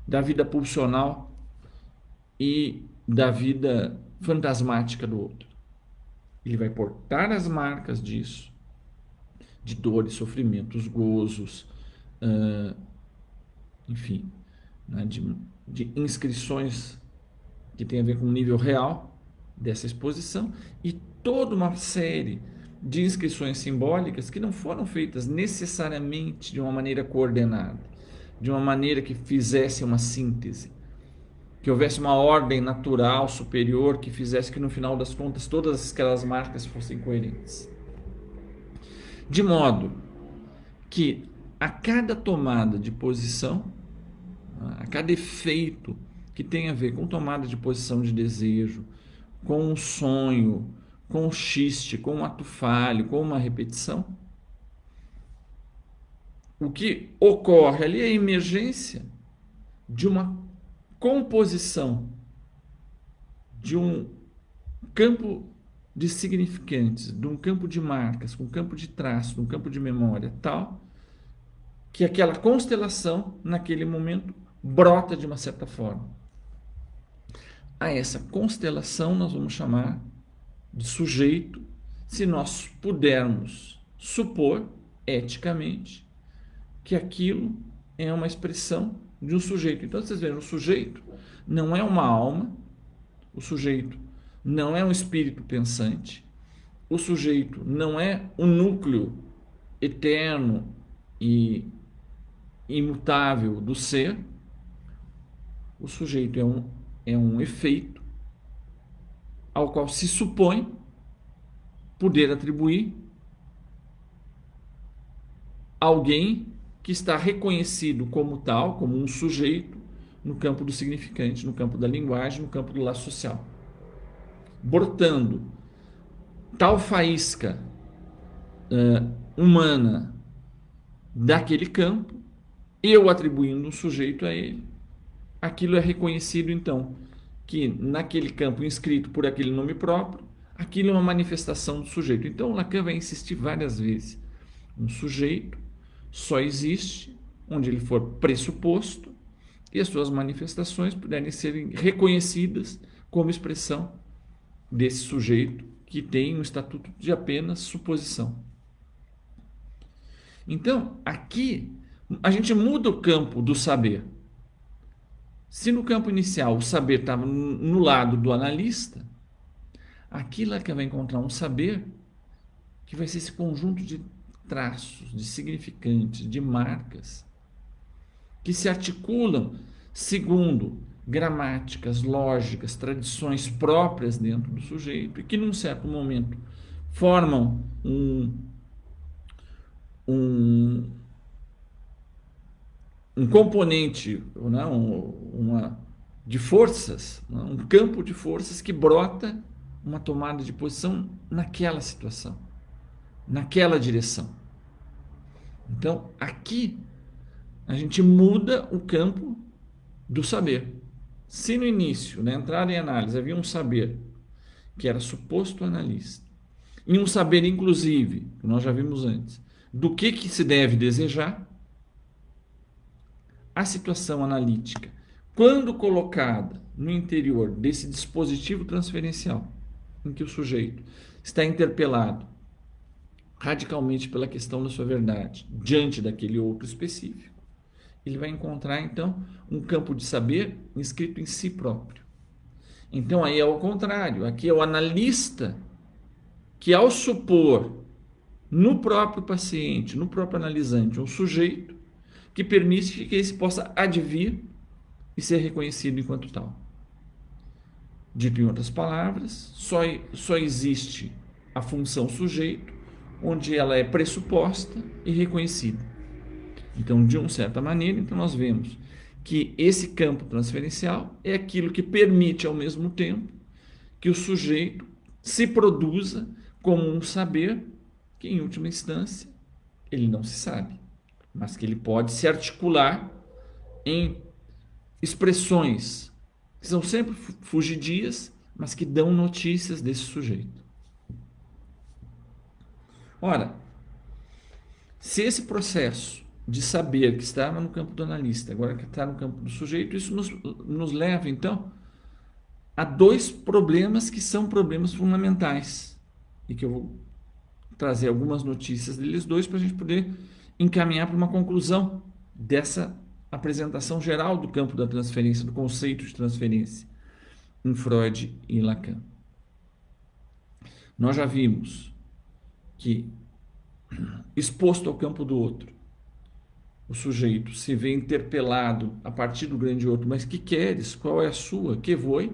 Speaker 2: da vida pulsional e da vida fantasmática do outro. Ele vai portar as marcas disso, de dores, sofrimentos, gozos, enfim, né, de inscrições que tem a ver com o nível real dessa exposição e toda uma série de inscrições simbólicas que não foram feitas necessariamente de uma maneira coordenada, de uma maneira que fizesse uma síntese, que houvesse uma ordem natural superior que fizesse que no final das contas todas aquelas marcas fossem coerentes. De modo que a cada tomada de posição, a cada efeito que tem a ver com tomada de posição de desejo, com um sonho, com um xiste, com um ato falho, com uma repetição, o que ocorre ali é a emergência de uma composição, de um campo de significantes, de um campo de marcas, um campo de traço, um campo de memória, tal, que aquela constelação, naquele momento, brota de uma certa forma. A essa constelação nós vamos chamar de sujeito, se nós pudermos supor, eticamente, que aquilo é uma expressão de um sujeito. Então, vocês veem, o sujeito não é uma alma, o sujeito não é um espírito pensante, o sujeito não é um núcleo eterno e imutável do ser, o sujeito é um efeito ao qual se supõe poder atribuir alguém que está reconhecido como tal, como um sujeito, no campo do significante, no campo da linguagem, no campo do laço social. Brotando tal faísca humana daquele campo, eu atribuindo um sujeito a ele, aquilo é reconhecido, então, que naquele campo inscrito por aquele nome próprio, aquilo é uma manifestação do sujeito. Então, Lacan vai insistir várias vezes. Um sujeito só existe onde ele for pressuposto e as suas manifestações puderem serem reconhecidas como expressão desse sujeito que tem um estatuto de apenas suposição. Então, aqui, a gente muda o campo do saber. Se no campo inicial o saber estava no lado do analista, aqui Lacan vai encontrar um saber que vai ser esse conjunto de traços, de significantes, de marcas, que se articulam segundo gramáticas, lógicas, tradições próprias dentro do sujeito e que, num certo momento, formam um componente, né, de forças, né, um campo de forças que brota uma tomada de posição naquela situação, naquela direção. Então, aqui, a gente muda o campo do saber. Se no início, na entrada em análise, havia um saber que era suposto analista, e um saber, inclusive, que nós já vimos antes, do que se deve desejar, a situação analítica, quando colocada no interior desse dispositivo transferencial, em que o sujeito está interpelado radicalmente pela questão da sua verdade, diante daquele outro específico, ele vai encontrar, então, um campo de saber inscrito em si próprio. Então, aí é o contrário. Aqui é o analista que, ao supor no próprio paciente, no próprio analisante, um sujeito que permite que esse possa advir e ser reconhecido enquanto tal. Dito em outras palavras, só existe a função sujeito onde ela é pressuposta e reconhecida. Então, de uma certa maneira, então nós vemos que esse campo transferencial é aquilo que permite, ao mesmo tempo, que o sujeito se produza como um saber que, em última instância, ele não se sabe, mas que ele pode se articular em expressões que são sempre fugidias, mas que dão notícias desse sujeito. Ora, se esse processo de saber que estava no campo do analista, agora que está no campo do sujeito, isso nos leva, então, a dois problemas que são problemas fundamentais e que eu vou trazer algumas notícias deles dois para a gente poder encaminhar para uma conclusão dessa apresentação geral do campo da transferência, do conceito de transferência em Freud e Lacan. Nós já vimos que, exposto ao campo do outro, o sujeito se vê interpelado a partir do grande outro, mas que queres? Qual é a sua? Que voi?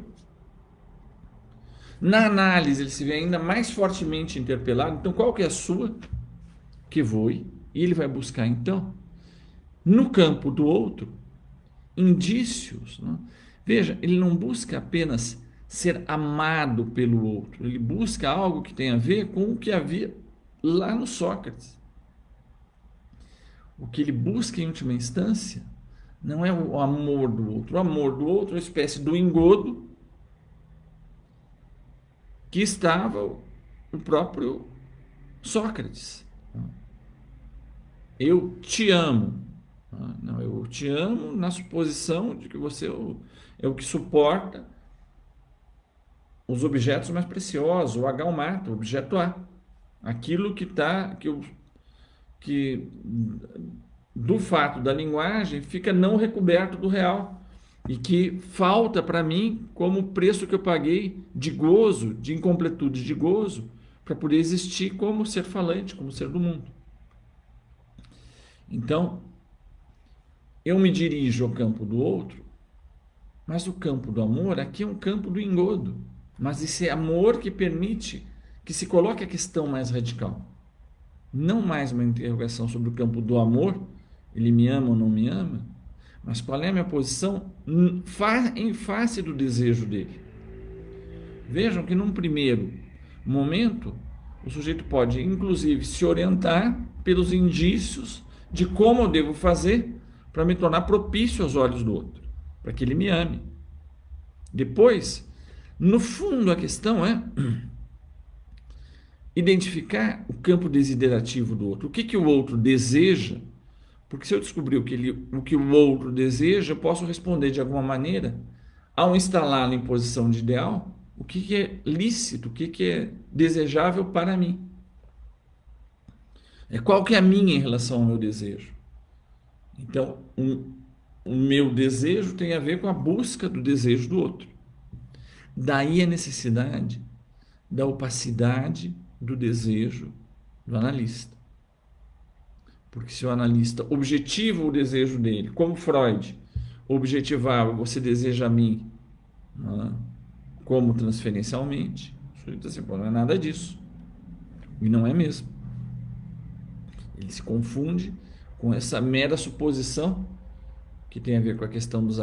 Speaker 2: Na análise, ele se vê ainda mais fortemente interpelado, então qual que é a sua? Que voi? E ele vai buscar, então, no campo do outro, indícios. Né? Veja, ele não busca apenas ser amado pelo outro, ele busca algo que tem a ver com o que havia lá no Sócrates. O que ele busca em última instância não é o amor do outro. O amor do outro é uma espécie do engodo que estava o próprio Sócrates. Eu te amo. Não, eu te amo na suposição de que você é o que suporta os objetos mais preciosos, o agalmata, o objeto A. Aquilo que está, que do fato da linguagem fica não recoberto do real e que falta para mim como preço que eu paguei de gozo, de incompletude de gozo, para poder existir como ser falante, como ser do mundo. Então, eu me dirijo ao campo do outro, mas o campo do amor aqui é um campo do engodo. Mas esse amor que permite que se coloque a questão mais radical. Não mais uma interrogação sobre o campo do amor, ele me ama ou não me ama, mas qual é a minha posição em face do desejo dele. Vejam que num primeiro momento, o sujeito pode, inclusive, se orientar pelos indícios de como eu devo fazer para me tornar propício aos olhos do outro, para que ele me ame. Depois, no fundo, a questão é identificar o campo desiderativo do outro. O que o outro deseja? Porque se eu descobrir o que o outro deseja, eu posso responder de alguma maneira, ao instalá-lo em posição de ideal, o que é lícito, o que é desejável para mim. Qual que é a minha em relação ao meu desejo? Então, o meu desejo tem a ver com a busca do desejo do outro. Daí a necessidade da opacidade do desejo do analista. Porque se o analista objetiva o desejo dele, como Freud objetivava, você deseja a mim, como transferencialmente, o sujeito diz assim, não é nada disso. E não é mesmo. Ele se confunde com essa mera suposição que tem a ver com a questão do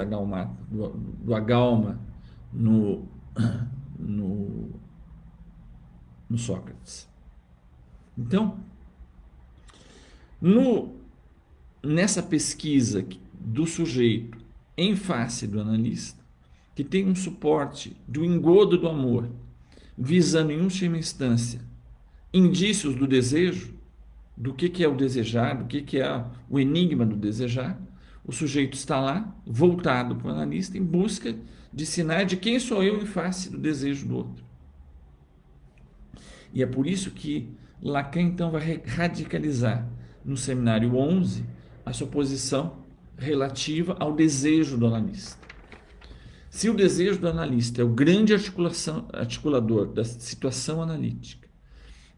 Speaker 2: agalma no Sócrates. Então, nessa pesquisa do sujeito em face do analista, que tem um suporte do engodo do amor, visando em última instância indícios do desejo, do que é o desejar, do que é o enigma do desejar, o sujeito está lá, voltado para o analista, em busca de sinais de quem sou eu em face do desejo do outro. E é por isso que Lacan, então, vai radicalizar no seminário 11 a sua posição relativa ao desejo do analista. Se o desejo do analista é o grande articulador da situação analítica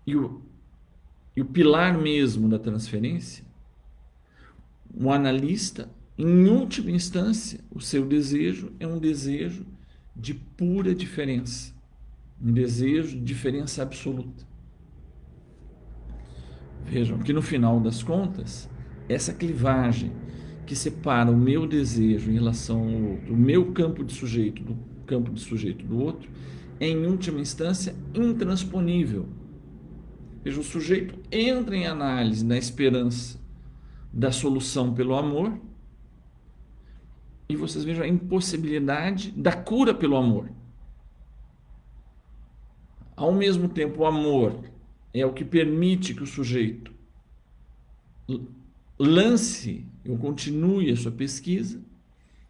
Speaker 2: e o pilar mesmo da transferência, o analista, em última instância, o seu desejo é um desejo de pura diferença, um desejo de diferença absoluta. Vejam que no final das contas, essa clivagem que separa o meu desejo em relação ao outro, o meu campo de sujeito do campo de sujeito do outro, é em última instância intransponível. Veja, o sujeito entra em análise na esperança da solução pelo amor, e vocês vejam a impossibilidade da cura pelo amor. Ao mesmo tempo, o amor é o que permite que o sujeito lance ou continue a sua pesquisa,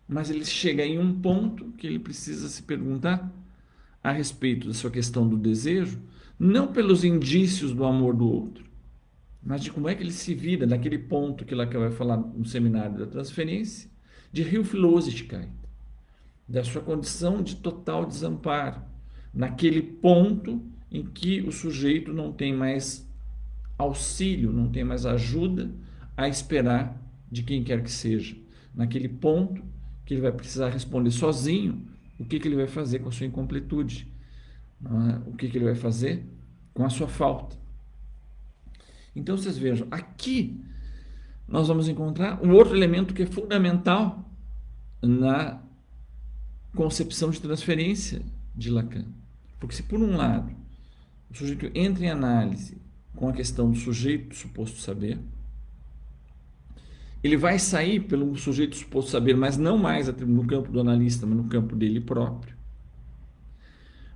Speaker 2: mas ele chega em um ponto que ele precisa se perguntar a respeito da sua questão do desejo, não pelos indícios do amor do outro, mas de como é que ele se vira naquele ponto que Lacan vai falar no seminário da transferência, de Hilflosigkeit, da sua condição de total desamparo, naquele ponto em que o sujeito não tem mais auxílio, não tem mais ajuda a esperar de quem quer que seja, naquele ponto que ele vai precisar responder sozinho o que ele vai fazer com a sua incompletude, o que ele vai fazer com a sua falta. Então vocês vejam, aqui nós vamos encontrar um outro elemento que é fundamental na concepção de transferência de Lacan. Porque se por um lado o sujeito entra em análise com a questão do sujeito suposto saber, ele vai sair pelo sujeito suposto saber, mas não mais no campo do analista, mas no campo dele próprio.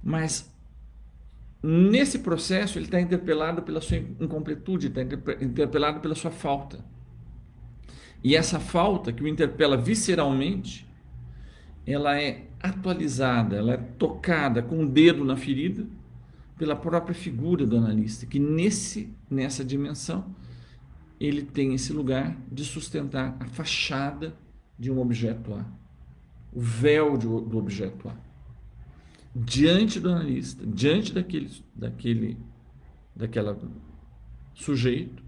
Speaker 2: Mas nesse processo ele está interpelado pela sua incompletude, está interpelado pela sua falta. E essa falta que o interpela visceralmente, ela é atualizada, ela é tocada com o dedo na ferida pela própria figura do analista, que nessa dimensão ele tem esse lugar de sustentar a fachada de um objeto A, o véu do objeto A. Diante do analista, diante daquela sujeito,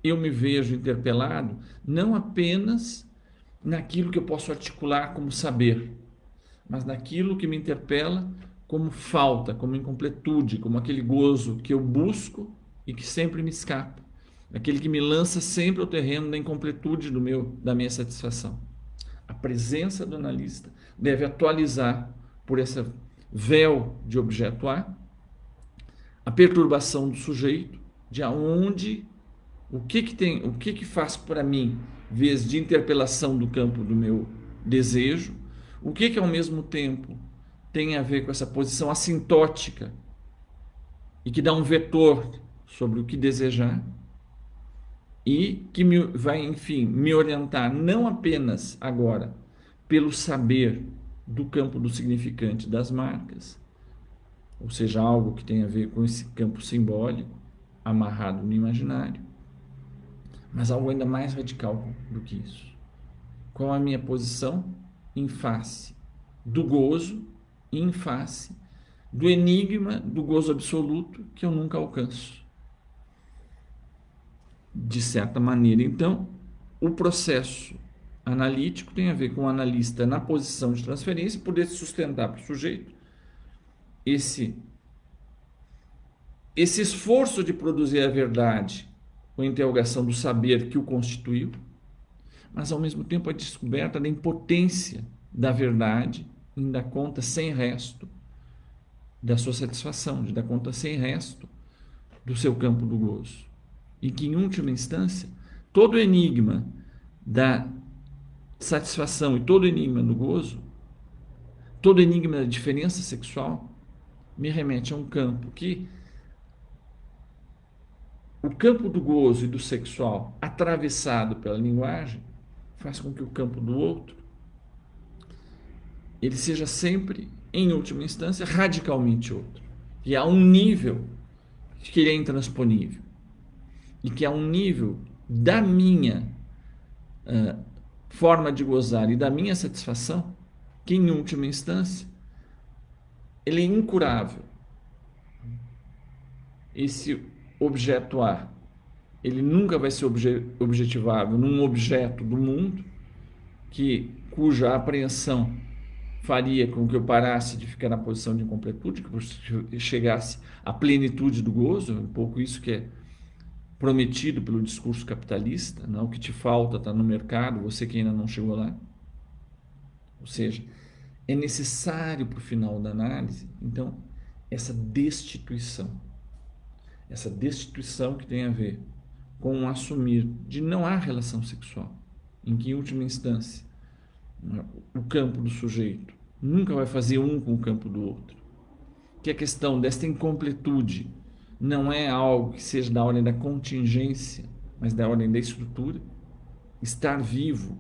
Speaker 2: eu me vejo interpelado não apenas naquilo que eu posso articular como saber, mas naquilo que me interpela como falta, como incompletude, como aquele gozo que eu busco e que sempre me escapa, aquele que me lança sempre ao terreno da incompletude da minha satisfação. A presença do analista deve atualizar por esse véu de objeto a perturbação do sujeito, de aonde o que faz para mim vez de interpelação do campo do meu desejo, o que ao mesmo tempo tem a ver com essa posição assintótica e que dá um vetor sobre o que desejar e que vai, enfim, me orientar não apenas agora pelo saber do campo do significante das marcas, ou seja, algo que tem a ver com esse campo simbólico amarrado no imaginário, mas algo ainda mais radical do que isso. Qual a minha posição em face do gozo e em face do enigma do gozo absoluto que eu nunca alcanço? De certa maneira, então, o processo analítico tem a ver com o analista na posição de transferência poder se sustentar para o sujeito esse esforço de produzir a verdade com a interrogação do saber que o constituiu, mas ao mesmo tempo a descoberta da impotência da verdade em dar conta sem resto da sua satisfação, de dar conta sem resto do seu campo do gozo. E que, em última instância, todo o enigma da satisfação e todo o enigma do gozo, todo o enigma da diferença sexual, me remete a um campo que o campo do gozo e do sexual, atravessado pela linguagem, faz com que o campo do outro ele seja sempre, em última instância, radicalmente outro. E há um nível que ele é intransponível. E que há um nível da minha forma de gozar e da minha satisfação que, em última instância, ele é incurável. Esse objeto A, ele nunca vai ser objetivável num objeto do mundo cuja apreensão faria com que eu parasse de ficar na posição de incompletude, que eu chegasse à plenitude do gozo, um pouco isso que é prometido pelo discurso capitalista, né? O que te falta está no mercado, você que ainda não chegou lá. Ou seja, é necessário para o final da análise, então, essa destituição que tem a ver com o assumir de não há relação sexual, em que, em última instância, o campo do sujeito nunca vai fazer um com o campo do outro. Que a questão desta incompletude não é algo que seja da ordem da contingência, mas da ordem da estrutura. Estar vivo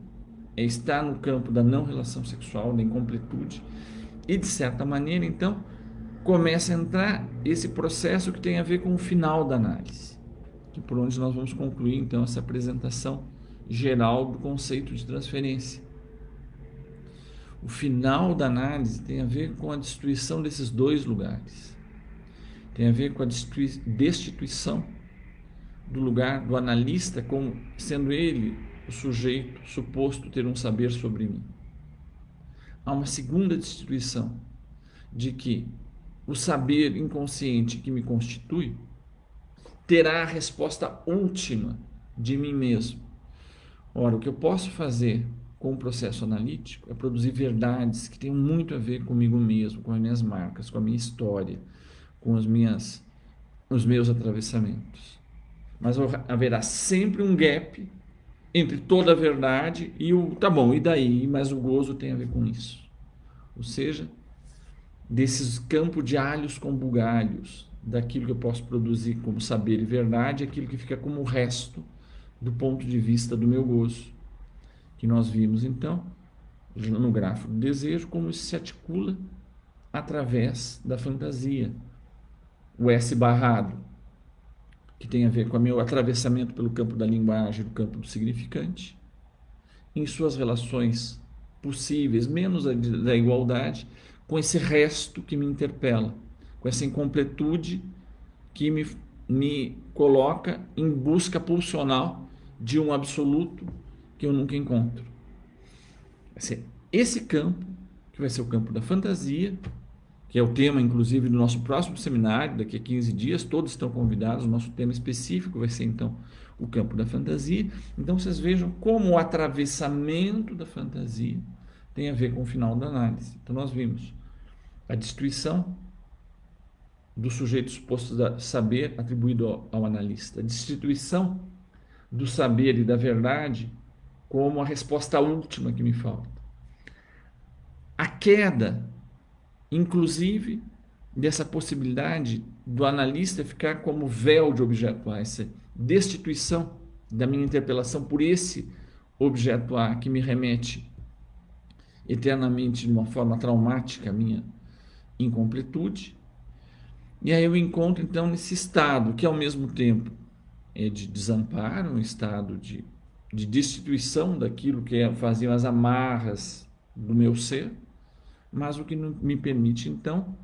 Speaker 2: é estar no campo da não relação sexual, da incompletude. E, de certa maneira, então, começa a entrar esse processo que tem a ver com o final da análise, que por onde nós vamos concluir, então, essa apresentação geral do conceito de transferência. O final da análise tem a ver com a destituição desses dois lugares. Tem a ver com a destituição do lugar do analista, como sendo ele o sujeito suposto ter um saber sobre mim. Há uma segunda destituição de que o saber inconsciente que me constitui terá a resposta última de mim mesmo. Ora, o que eu posso fazer com o processo analítico é produzir verdades que tenham muito a ver comigo mesmo, com as minhas marcas, com a minha história, com os meus atravessamentos. Mas haverá sempre um gap entre toda a verdade e tá bom, e daí? Mas o gozo tem a ver com isso. Ou seja, desses campos de alhos com bugalhos, daquilo que eu posso produzir como saber e verdade, aquilo que fica como o resto do ponto de vista do meu gozo, que nós vimos então no gráfico do desejo, como isso se articula através da fantasia. O S barrado, que tem a ver com o meu atravessamento pelo campo da linguagem, do campo do significante, em suas relações possíveis, menos da igualdade, com esse resto que me interpela, com essa incompletude que me coloca em busca pulsional de um absoluto que eu nunca encontro. Vai ser esse campo, que vai ser o campo da fantasia, que é o tema, inclusive, do nosso próximo seminário, daqui a 15 dias, todos estão convidados, o nosso tema específico vai ser, então, o campo da fantasia. Então, vocês vejam como o atravessamento da fantasia tem a ver com o final da análise. Então, nós vimos a destituição do sujeito suposto a saber atribuído ao analista, a destituição do saber e da verdade como a resposta última que me falta. A queda, inclusive, dessa possibilidade do analista ficar como véu de objeto A, essa destituição da minha interpelação por esse objeto A que me remete eternamente de uma forma traumática à minha incompletude. E aí eu encontro então nesse estado que ao mesmo tempo é de desamparo, um estado de destituição daquilo que faziam as amarras do meu ser, mas o que me permite então,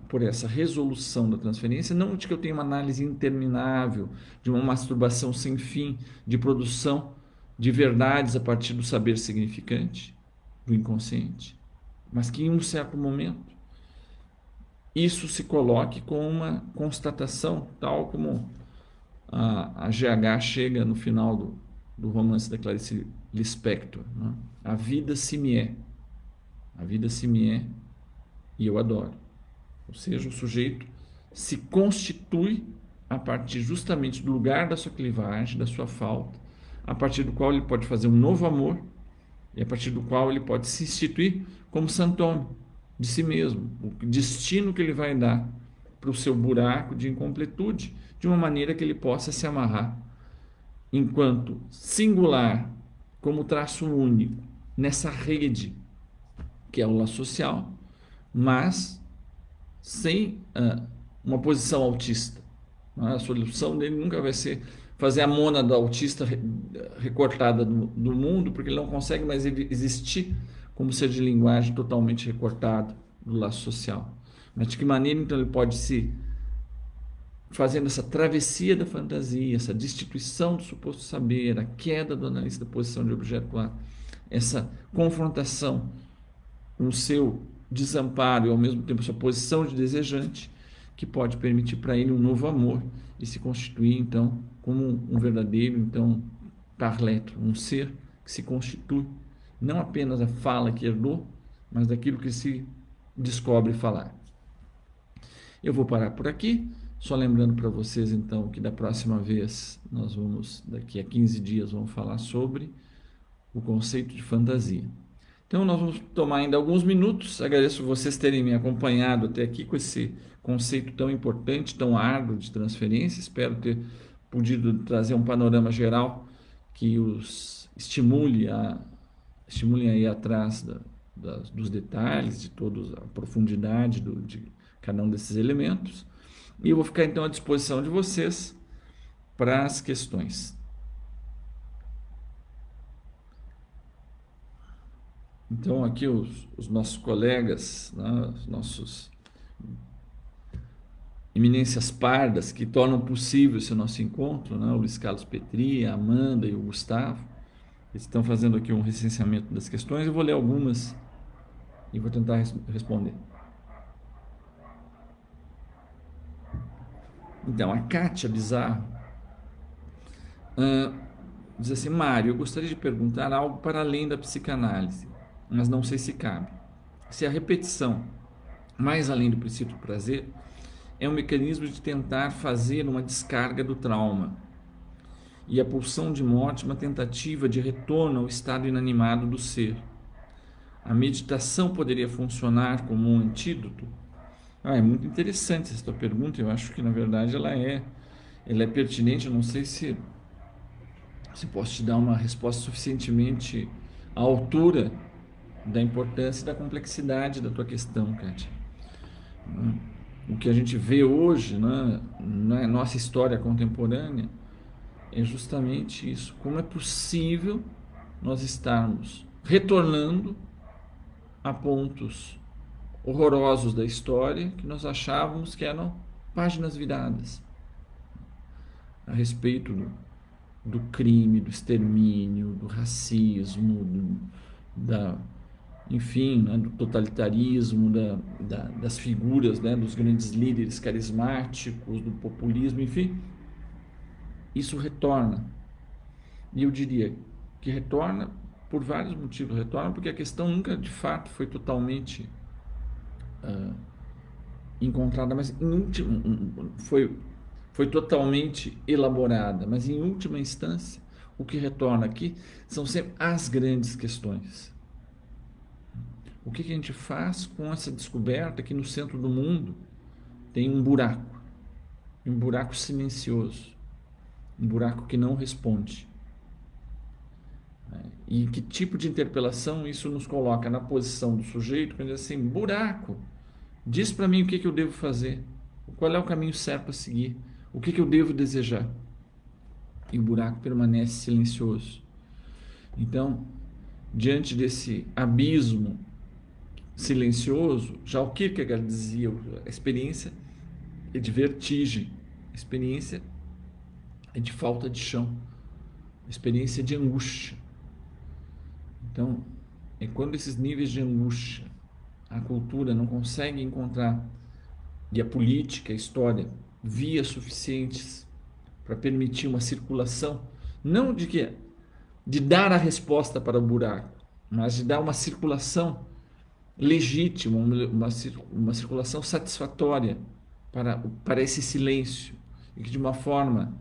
Speaker 2: por essa resolução da transferência, não de que eu tenha uma análise interminável, de uma masturbação sem fim, de produção de verdades a partir do saber significante, do inconsciente, mas que em um certo momento isso se coloque com uma constatação, tal como a GH chega no final do romance da Clarice Lispector, né? A vida se me é. A vida se me é e eu adoro. Ou seja, o sujeito se constitui a partir justamente do lugar da sua clivagem, da sua falta, a partir do qual ele pode fazer um novo amor e a partir do qual ele pode se instituir como santome de si mesmo, o destino que ele vai dar para o seu buraco de incompletude, de uma maneira que ele possa se amarrar enquanto singular, como traço único, nessa rede que é o laço social, mas sem uma posição autista. A solução dele nunca vai ser fazer a mônada autista recortada do mundo, porque ele não consegue mais existir como ser de linguagem totalmente recortado do laço social. Mas de que maneira, então, ele pode se fazendo essa travessia da fantasia, essa destituição do suposto saber, a queda do analista da posição de objeto A, essa confrontação com o seu desamparo e, ao mesmo tempo, sua posição de desejante, que pode permitir para ele um novo amor e se constituir, então, como um verdadeiro, então, parletro, um ser que se constitui, não apenas a fala que herdou, mas daquilo que se descobre falar. Eu vou parar por aqui, só lembrando para vocês, então, que da próxima vez, nós vamos, daqui a 15 dias, vamos falar sobre o conceito de fantasia. Então, nós vamos tomar ainda alguns minutos. Agradeço vocês terem me acompanhado até aqui com esse conceito tão importante, tão árduo de transferência. Espero ter podido trazer um panorama geral que os estimulem a ir atrás dos detalhes, de toda a profundidade de cada um desses elementos. E eu vou ficar, então, à disposição de vocês para as questões. Então, aqui os nossos colegas, né, os nossos eminências pardas que tornam possível esse nosso encontro, né, o Luiz Carlos Petri, a Amanda e o Gustavo, eles estão fazendo aqui um recenseamento das questões. Eu vou ler algumas e vou tentar responder. Então, a Kátia Bizarro diz assim: Mário, eu gostaria de perguntar algo para além da psicanálise, mas não sei se cabe. Se a repetição, mais além do princípio do prazer, é um mecanismo de tentar fazer uma descarga do trauma, e a pulsão de morte uma tentativa de retorno ao estado inanimado do ser. A meditação poderia funcionar como um antídoto? É muito interessante essa tua pergunta. Eu acho que, na verdade, ela é pertinente. Eu não sei se posso te dar uma resposta suficientemente à altura da importância e da complexidade da tua questão, Kátia. O que a gente vê hoje, né, na nossa história contemporânea, é justamente isso. Como é possível nós estarmos retornando a pontos horrorosos da história que nós achávamos que eram páginas viradas a respeito do crime, do extermínio, do racismo, enfim, né, do totalitarismo, das figuras, né, dos grandes líderes carismáticos, do populismo, enfim. Isso retorna. E eu diria que retorna por vários motivos. Retorna porque a questão nunca, de fato, foi totalmente encontrada, mas em último, foi totalmente elaborada. Mas, em última instância, o que retorna aqui são sempre as grandes questões. O que a gente faz com essa descoberta que no centro do mundo tem um buraco silencioso, um buraco que não responde. E que tipo de interpelação isso nos coloca na posição do sujeito, que diz assim: buraco, diz para mim o que eu devo fazer, qual é o caminho certo a seguir, o que eu devo desejar. E o buraco permanece silencioso. Então, diante desse abismo silencioso, já o Kierkegaard dizia: a experiência é de vertigem, a experiência é de falta de chão, a experiência é de angústia. Então, é quando esses níveis de angústia a cultura não consegue encontrar, e a política, a história, vias suficientes para permitir uma circulação, não de dar a resposta para o buraco, mas de dar uma circulação legítima, uma circulação satisfatória para esse silêncio, e que de uma forma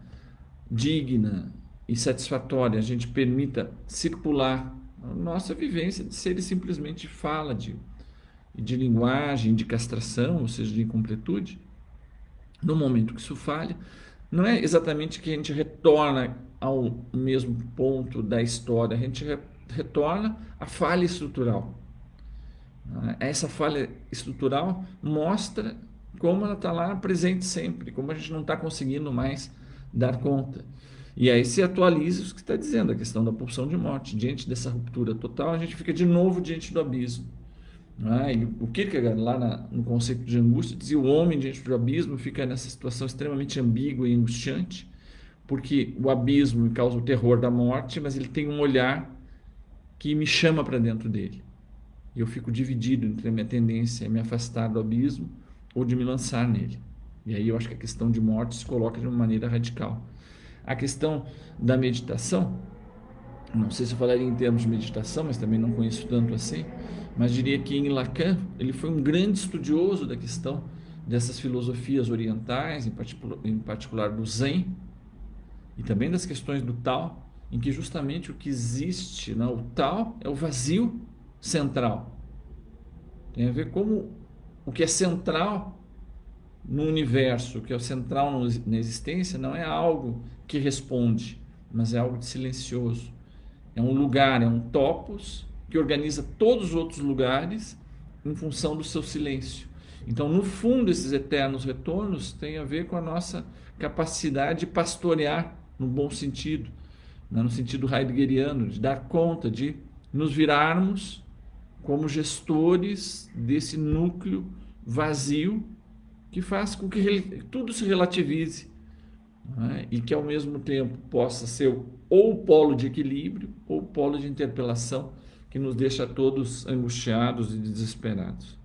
Speaker 2: digna e satisfatória a gente permita circular a nossa vivência de seres simplesmente de fala, de linguagem, de castração, ou seja, de incompletude. No momento que isso falha, não é exatamente que a gente retorna ao mesmo ponto da história, a gente retorna à falha estrutural. Essa falha estrutural mostra como ela está lá presente sempre, como a gente não está conseguindo mais dar conta. E aí se atualiza isso que está dizendo, a questão da pulsão de morte. Diante dessa ruptura total, a gente fica de novo diante do abismo. O Kierkegaard, lá no conceito de angústia, dizia: o homem diante do abismo fica nessa situação extremamente ambígua e angustiante, porque o abismo me causa o terror da morte, mas ele tem um olhar que me chama para dentro dele. E eu fico dividido entre a minha tendência a me afastar do abismo ou de me lançar nele. E aí eu acho que a questão de morte se coloca de uma maneira radical. A questão da meditação, não sei se eu falaria em termos de meditação, mas também não conheço tanto assim, mas diria que em Lacan ele foi um grande estudioso da questão dessas filosofias orientais, em particular do Zen, e também das questões do Tao, em que justamente o que existe, né, o Tao é o vazio central. Tem a ver como o que é central no universo, o que é central na existência, não é algo que responde, mas é algo de silencioso. É um lugar, é um topos que organiza todos os outros lugares em função do seu silêncio. Então, no fundo, esses eternos retornos têm a ver com a nossa capacidade de pastorear, no bom sentido, né? No sentido heideggeriano, de dar conta, de nos virarmos como gestores desse núcleo vazio que faz com que tudo se relativize, né? E que ao mesmo tempo possa ser ou o polo de equilíbrio ou o polo de interpelação que nos deixa todos angustiados e desesperados.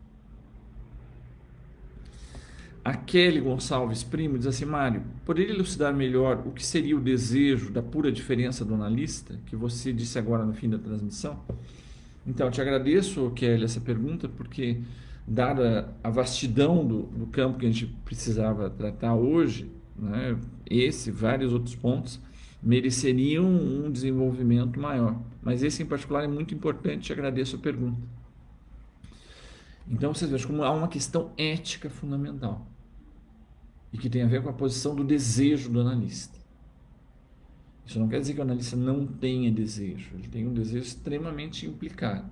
Speaker 2: A Kelly Gonçalves Primo diz assim: Mário, poderia elucidar melhor o que seria o desejo da pura diferença do analista, que você disse agora no fim da transmissão? Então, eu te agradeço, Kelly, essa pergunta, porque, dada a vastidão do campo que a gente precisava tratar hoje, né, esse e vários outros pontos mereceriam um desenvolvimento maior. Mas esse, em particular, é muito importante, te agradeço a pergunta. Então, vocês vejam como há uma questão ética fundamental e que tem a ver com a posição do desejo do analista. Isso não quer dizer que o analista não tenha desejo, ele tem um desejo extremamente implicado,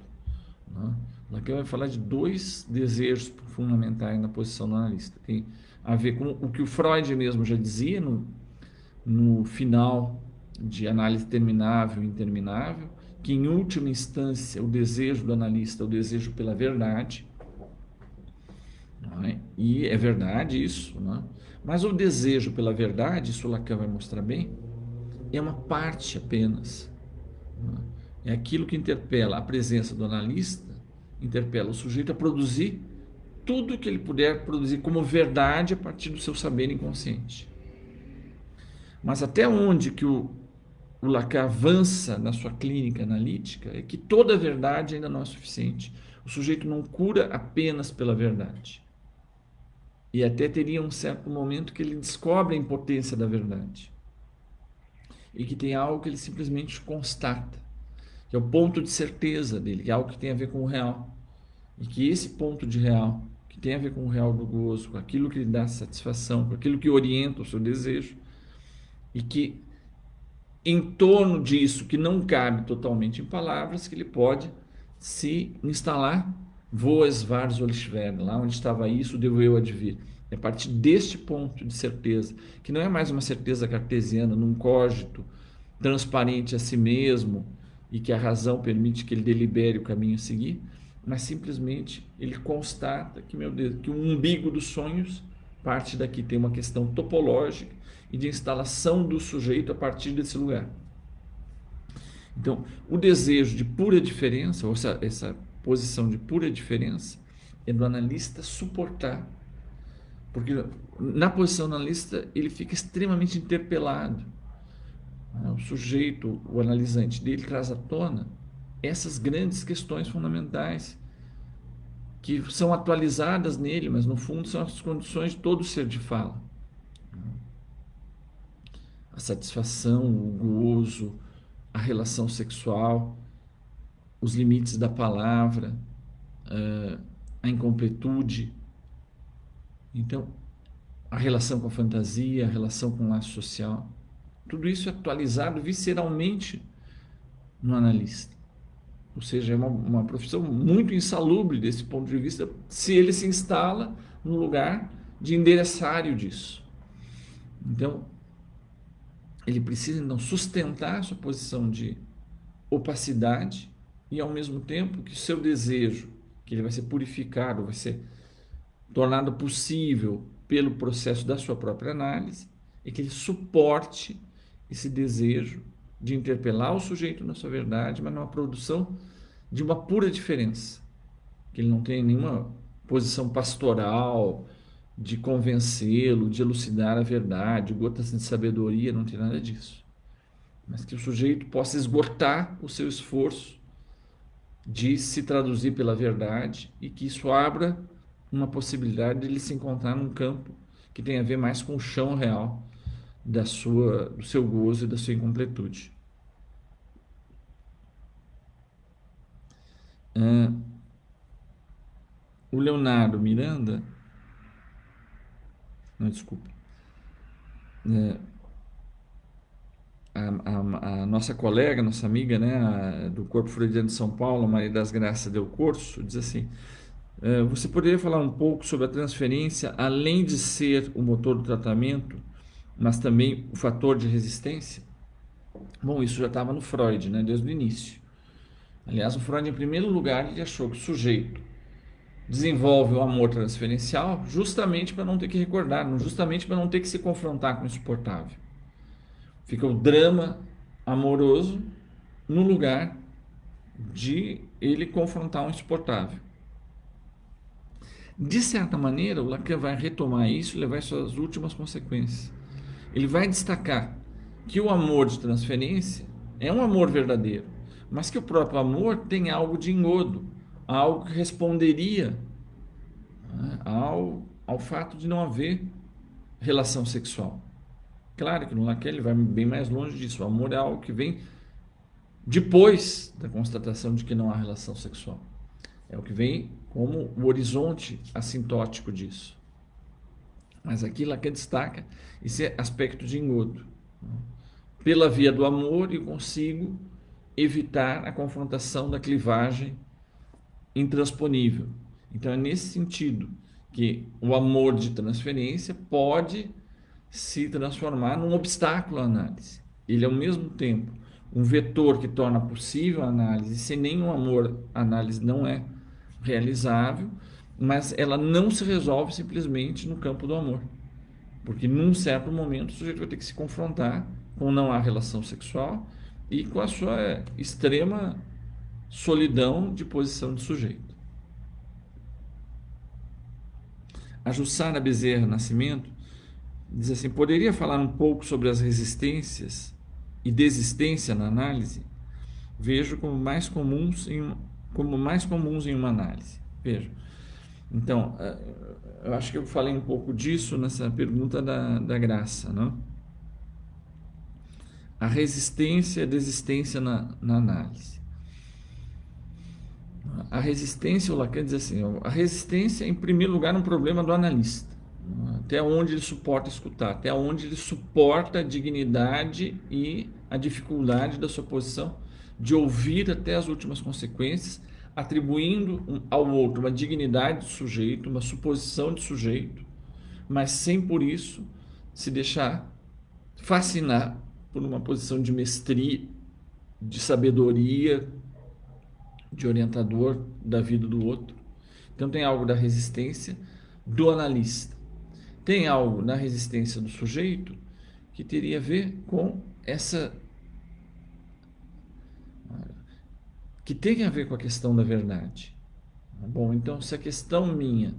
Speaker 2: né? Lacan vai falar de dois desejos fundamentais na posição do analista. Tem a ver com o que o Freud mesmo já dizia no final de Análise Terminável e Interminável, que em última instância o desejo do analista é o desejo pela verdade, né? E é verdade isso, né? Mas o desejo pela verdade, isso Lacan vai mostrar bem, é uma parte apenas, né? É aquilo que interpela a presença do analista, interpela o sujeito a produzir tudo que ele puder produzir como verdade a partir do seu saber inconsciente. Mas até onde que o Lacan avança na sua clínica analítica é que toda verdade ainda não é suficiente. O sujeito não cura apenas pela verdade. E até teria um certo momento que ele descobre a impotência da verdade. E que tem algo que ele simplesmente constata, que é o ponto de certeza dele, que é algo que tem a ver com o real. E que esse ponto de real, que tem a ver com o real do gozo, com aquilo que lhe dá satisfação, com aquilo que orienta o seu desejo, e que em torno disso, que não cabe totalmente em palavras, que ele pode se instalar Voes vars olschweren, lá onde estava isso, devo eu advir. É a partir deste ponto de certeza, que não é mais uma certeza cartesiana, num cogito transparente a si mesmo e que a razão permite que ele delibere o caminho a seguir, mas simplesmente ele constata que, meu Deus, que o umbigo dos sonhos parte daqui, tem uma questão topológica e de instalação do sujeito a partir desse lugar. Então, o desejo de pura diferença, ou essa posição de pura diferença, é do analista suportar. Porque na posição do analista ele fica extremamente interpelado. O sujeito, o analisante dele traz à tona essas grandes questões fundamentais que são atualizadas nele, mas no fundo são as condições de todo ser de fala. A satisfação, o gozo, a relação sexual, os limites da palavra, a incompletude. Então, a relação com a fantasia, a relação com o laço social, tudo isso é atualizado visceralmente no analista. Ou seja, é uma profissão muito insalubre desse ponto de vista, se ele se instala no lugar de endereçário disso. Então, ele precisa então sustentar a sua posição de opacidade e ao mesmo tempo que o seu desejo, que ele vai ser purificado, vai ser tornado possível pelo processo da sua própria análise, é que ele suporte esse desejo de interpelar o sujeito na sua verdade, mas numa produção de uma pura diferença, que ele não tem nenhuma posição pastoral, de convencê-lo, de elucidar a verdade, gotas de sabedoria, não tem nada disso. Mas que o sujeito possa esgotar o seu esforço de se traduzir pela verdade e que isso abra uma possibilidade de ele se encontrar num campo que tem a ver mais com o chão real do seu gozo e da sua incompletude. O Leonardo Miranda, não, desculpa, a nossa colega, nossa amiga, né, do Corpo Freudiano de São Paulo, Maria das Graças Del Corso, diz assim: você poderia falar um pouco sobre a transferência, além de ser o motor do tratamento, mas também o fator de resistência? Bom, isso já estava no Freud, né, desde o início. Aliás, o Freud, em primeiro lugar, ele achou que o sujeito desenvolve o amor transferencial justamente para não ter que recordar, justamente para não ter que se confrontar com o insuportável. Fica o drama amoroso no lugar de ele confrontar o insuportável. De certa maneira, o Lacan vai retomar isso e levar isso às últimas consequências. Ele vai destacar que o amor de transferência é um amor verdadeiro, mas que o próprio amor tem algo de engodo, algo que responderia, né, ao fato de não haver relação sexual. Claro que no Lacan ele vai bem mais longe disso. O amor é algo que vem depois da constatação de que não há relação sexual. É o que vem como o horizonte assintótico disso. Mas aqui Lacan destaca esse aspecto de engodo. Pela via do amor eu consigo evitar a confrontação da clivagem intransponível. Então é nesse sentido que o amor de transferência pode se transformar num obstáculo à análise. Ele, ao mesmo tempo, um vetor que torna possível a análise. Sem nenhum amor, a análise não é realizável, mas ela não se resolve simplesmente no campo do amor. Porque, num certo momento, o sujeito vai ter que se confrontar com não há relação sexual e com a sua extrema solidão de posição de sujeito. A Jussara Bezerra Nascimento diz assim: poderia falar um pouco sobre as resistências e desistência na análise? Vejo como mais comuns em uma análise. Vejo. Então, eu acho que eu falei um pouco disso nessa pergunta da Graça, não? A resistência e a desistência na análise. A resistência, o Lacan diz assim: a resistência, em primeiro lugar, é um problema do analista. Até onde ele suporta escutar, até onde ele suporta a dignidade e a dificuldade da sua posição de ouvir até as últimas consequências, atribuindo ao outro uma dignidade de sujeito, uma suposição de sujeito, mas sem por isso se deixar fascinar por uma posição de mestria, de sabedoria, de orientador da vida do outro. Então tem algo da resistência do analista. Tem algo na resistência do sujeito que teria a ver com essa... que tem a ver com a questão da verdade. Bom, então se a questão minha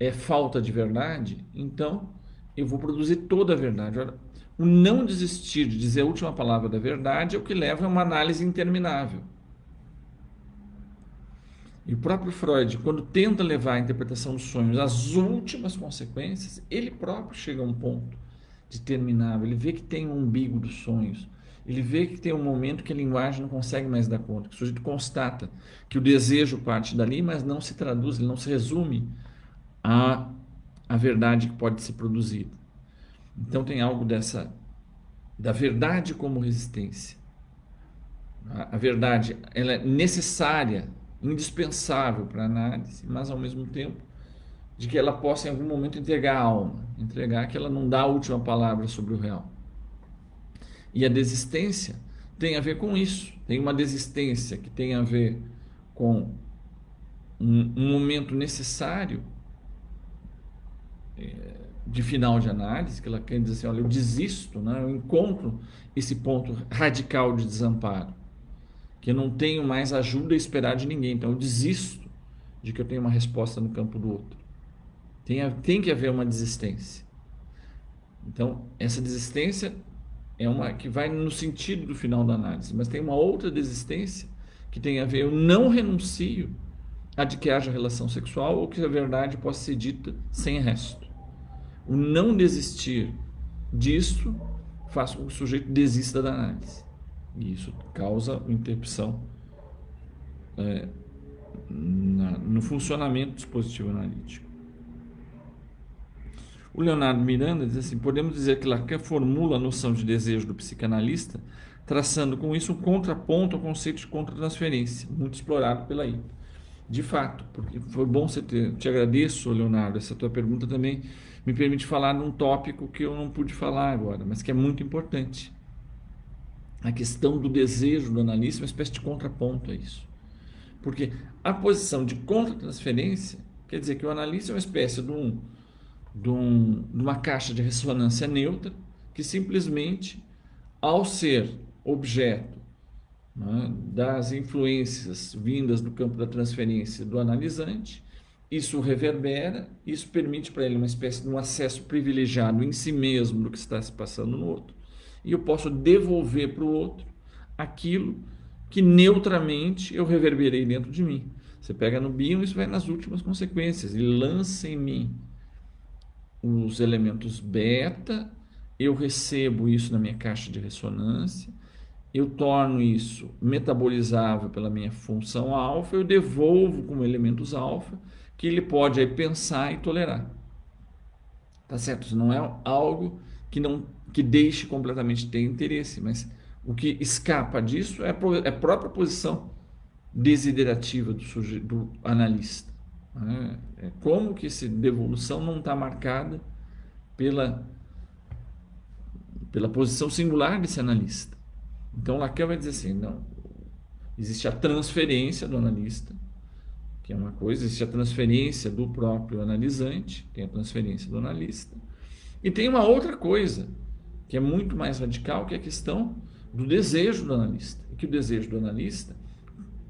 Speaker 2: é falta de verdade, então eu vou produzir toda a verdade. O não desistir de dizer a última palavra da verdade é o que leva a uma análise interminável. E o próprio Freud, quando tenta levar a interpretação dos sonhos às últimas consequências, ele próprio chega a um ponto determinável. Ele vê que tem um umbigo dos sonhos. Ele vê que tem um momento que a linguagem não consegue mais dar conta. Que o sujeito constata que o desejo parte dali, mas não se traduz, ele não se resume à verdade que pode ser produzida. Então tem algo da verdade como resistência. A verdade, ela é necessária, indispensável para a análise, mas ao mesmo tempo de que ela possa em algum momento entregar a alma, entregar que ela não dá a última palavra sobre o real. E a desistência tem a ver com isso. Tem uma desistência que tem a ver com um momento necessário de final de análise, que ela quer dizer assim: olha, eu desisto, né? Eu encontro esse ponto radical de desamparo, que eu não tenho mais ajuda a esperar de ninguém, então eu desisto de que eu tenha uma resposta no campo do outro. Tem que haver uma desistência. Então, essa desistência é uma que vai no sentido do final da análise, mas tem uma outra desistência que tem a ver, eu não renuncio a de que haja relação sexual ou que a verdade possa ser dita sem resto. O não desistir disso faz com que o sujeito desista da análise. E isso causa interrupção no funcionamento do dispositivo analítico. O Leonardo Miranda diz assim: podemos dizer que Lacan formula a noção de desejo do psicanalista, traçando com isso um contraponto ao conceito de contratransferência, muito explorado pela IPA. De fato, porque foi bom você te agradeço, Leonardo, essa tua pergunta também me permite falar num tópico que eu não pude falar agora, mas que é muito importante. A questão do desejo do analista é uma espécie de contraponto a isso. Porque a posição de contratransferência quer dizer que o analista é uma espécie de uma caixa de ressonância neutra que simplesmente, ao ser objeto, né, das influências vindas do campo da transferência do analisante, isso reverbera, isso permite para ele uma espécie de um acesso privilegiado em si mesmo do que está se passando no outro, e eu posso devolver para o outro aquilo que neutramente eu reverberei dentro de mim. Você pega no Bion, isso vai nas últimas consequências, ele lança em mim os elementos beta, eu recebo isso na minha caixa de ressonância, eu torno isso metabolizável pela minha função alfa, eu devolvo como elementos alfa, que ele pode aí pensar e tolerar. Tá certo? Isso não é algo que deixe completamente de ter interesse, mas o que escapa disso é a própria posição desiderativa do analista. É como que essa devolução não está marcada pela posição singular desse analista. Então Lacan vai dizer assim, não, existe a transferência do analista, que é uma coisa, existe a transferência do próprio analisante, tem a transferência do analista, e tem uma outra coisa, que é muito mais radical, que é a questão do desejo do analista. E que o desejo do analista,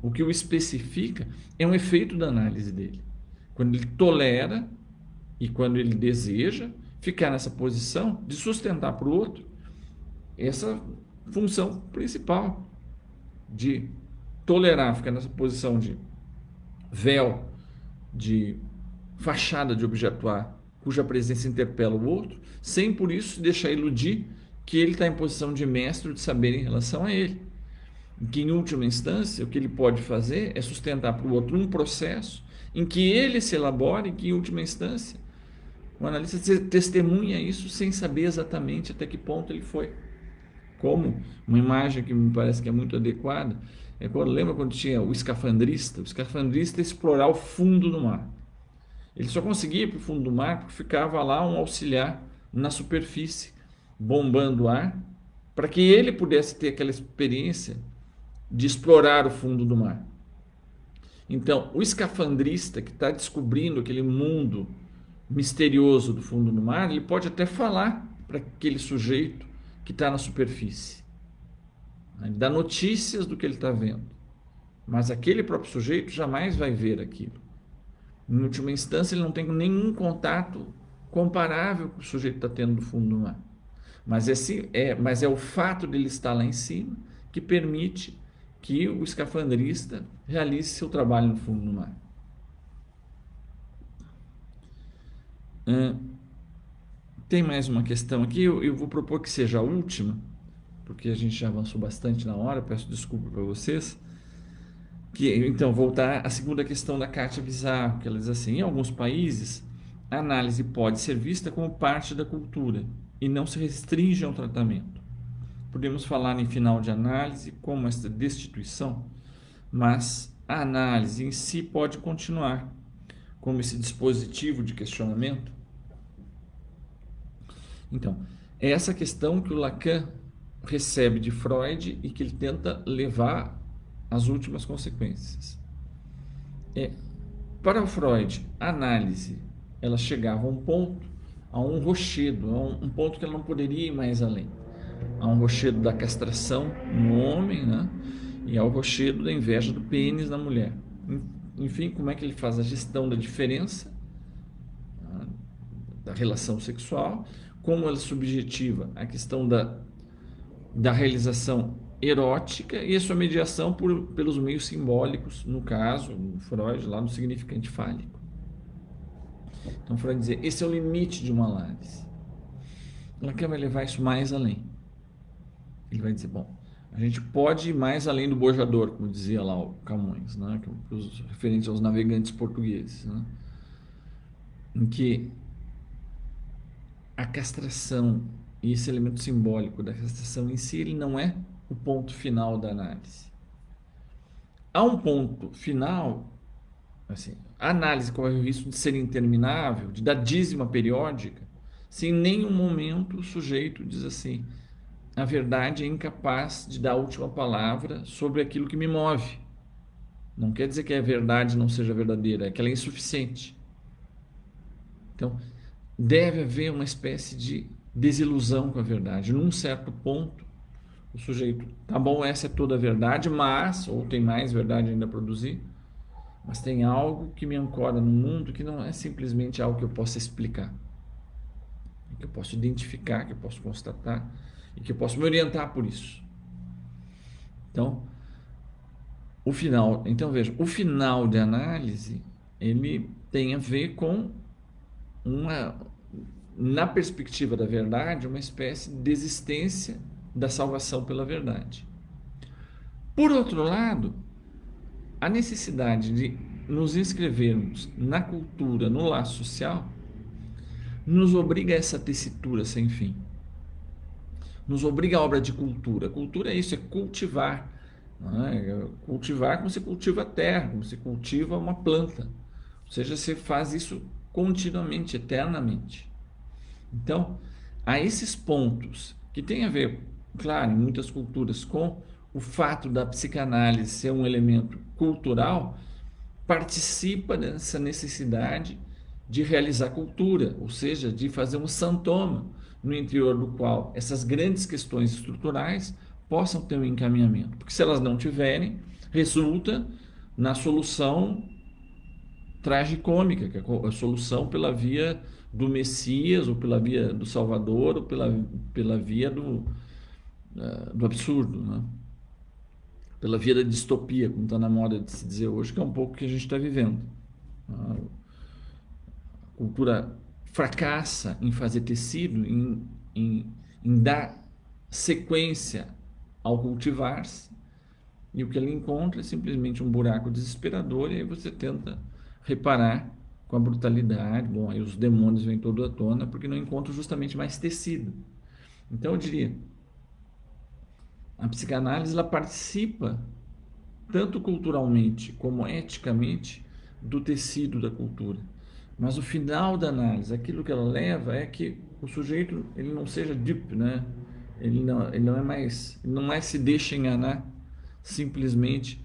Speaker 2: o que o especifica, é um efeito da análise dele. Quando ele tolera e quando ele deseja ficar nessa posição de sustentar para o outro essa função principal de tolerar, ficar nessa posição de véu, de fachada de objetuar, cuja presença interpela o outro, sem por isso deixar iludir que ele está em posição de mestre de saber em relação a ele. Que em última instância o que ele pode fazer é sustentar para o outro um processo em que ele se elabore, que em última instância o analista testemunha isso sem saber exatamente até que ponto ele foi. Como uma imagem que me parece que é muito adequada, lembra quando tinha o escafandrista explorar o fundo do mar. Ele só conseguia ir para o fundo do mar porque ficava lá um auxiliar na superfície, bombando ar, para que ele pudesse ter aquela experiência de explorar o fundo do mar. Então, o escafandrista que está descobrindo aquele mundo misterioso do fundo do mar, ele pode até falar para aquele sujeito que está na superfície. Ele dá notícias do que ele está vendo. Mas aquele próprio sujeito jamais vai ver aquilo. Em última instância, ele não tem nenhum contato comparável com o sujeito está tendo do fundo do mar. Mas é o fato dele estar lá em cima que permite que o escafandrista realize seu trabalho no fundo do mar. Tem mais uma questão aqui, eu vou propor que seja a última, porque a gente já avançou bastante na hora, peço desculpa para vocês. Então, voltar à segunda questão da Kátia Bizarro, que ela diz assim: em alguns países, a análise pode ser vista como parte da cultura e não se restringe ao tratamento. Podemos falar em final de análise como esta destituição, mas a análise em si pode continuar como esse dispositivo de questionamento. Então, é essa questão que o Lacan recebe de Freud e que ele tenta levar às últimas consequências. Para o Freud, a análise ela chegava a um ponto, a um rochedo, a um ponto que ela não poderia ir mais além. Há um rochedo da castração no homem, né? E há o rochedo da inveja do pênis na mulher. Enfim, como é que ele faz a gestão da diferença, da relação sexual, como ela é subjetiva a questão da realização erótica e a sua mediação pelos meios simbólicos, no caso, Freud, lá no significante fálico. Então, Freud dizer, esse é o limite de uma análise. Lacan vai levar isso mais além. Ele vai dizer, bom, a gente pode ir mais além do bojador, como dizia lá o Camões, né? Os referentes aos navegantes portugueses, né? Em que a castração e esse elemento simbólico da castração em si, ele não é o ponto final da análise. Há um ponto final, assim, a análise corre o risco de ser interminável, de dar dízima periódica, se em nenhum momento o sujeito diz assim, a verdade é incapaz de dar a última palavra sobre aquilo que me move. Não quer dizer que a verdade não seja verdadeira, é que ela é insuficiente. Então, deve haver uma espécie de desilusão com a verdade. Num certo ponto, o sujeito, tá bom, essa é toda a verdade, mas, ou tem mais verdade ainda a produzir, mas tem algo que me ancora no mundo que não é simplesmente algo que eu possa explicar, que eu posso identificar, que eu posso constatar e que eu posso me orientar por isso. Então, veja, o final de análise, ele tem a ver com na perspectiva da verdade, uma espécie de desistência da salvação pela verdade. Por outro lado, a necessidade de nos inscrevermos na cultura, no laço social, nos obriga a essa tessitura sem fim. Nos obriga a obra de cultura. Cultura é isso, é cultivar. Cultivar como se cultiva a terra, como se cultiva uma planta. Ou seja, você faz isso continuamente, eternamente. Então, há esses pontos que têm a ver, claro, em muitas culturas, com o fato da psicanálise ser um elemento cultural, participa dessa necessidade de realizar cultura, ou seja, de fazer um santoma no interior do qual essas grandes questões estruturais possam ter um encaminhamento. Porque se elas não tiverem, resulta na solução tragicômica, que é a solução pela via do Messias, ou pela via do Salvador, ou pela via do absurdo, né? Pela via da distopia, como está na moda de se dizer hoje, que é um pouco o que a gente está vivendo. A cultura fracassa em fazer tecido, em dar sequência ao cultivar-se, e o que ele encontra é simplesmente um buraco desesperador, e aí você tenta reparar com a brutalidade. Bom, aí os demônios vêm todos à tona, porque não encontram justamente mais tecido. Então eu diria, a psicanálise ela participa, tanto culturalmente como eticamente, do tecido da cultura. Mas o final da análise, aquilo que ela leva é que o sujeito ele não seja dupe, né? Ele não é se deixa enganar simplesmente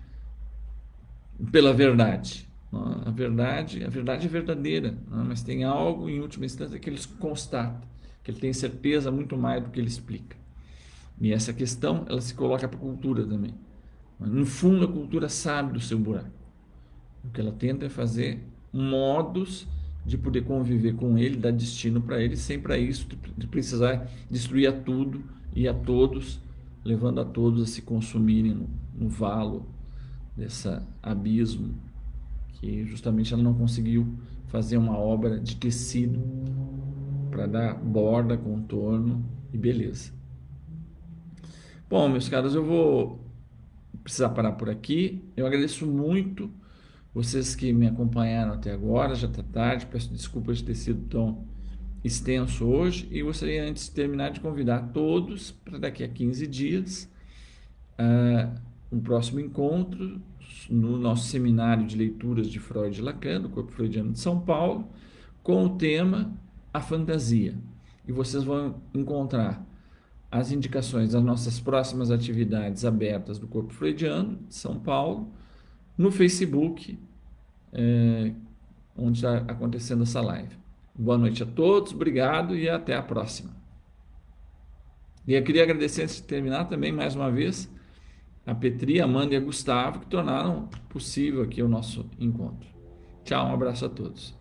Speaker 2: pela verdade. A verdade é verdadeira, mas tem algo em última instância que ele constata, que ele tem certeza muito mais do que ele explica. E essa questão ela se coloca para a cultura também. No fundo, a cultura sabe do seu buraco. O que ela tenta é fazer modos de poder conviver com ele, dar destino para ele, sem para isso de precisar destruir a tudo e a todos, levando a todos a se consumirem no valo desse abismo, que justamente ela não conseguiu fazer uma obra de tecido para dar borda, contorno e beleza. Bom, meus caros, eu vou precisar parar por aqui. Eu agradeço muito vocês que me acompanharam até agora, já está tarde, peço desculpas de ter sido tão extenso hoje, e gostaria, antes de terminar, de convidar todos para daqui a 15 dias um próximo encontro no nosso seminário de leituras de Freud e Lacan, do Corpo Freudiano de São Paulo, com o tema A Fantasia. E vocês vão encontrar as indicações das nossas próximas atividades abertas do Corpo Freudiano de São Paulo no Facebook, onde está acontecendo essa live. Boa noite a todos, obrigado e até a próxima. E eu queria agradecer, antes de terminar, também mais uma vez a Petri, a Amanda e a Gustavo, que tornaram possível aqui o nosso encontro. Tchau, um abraço a todos.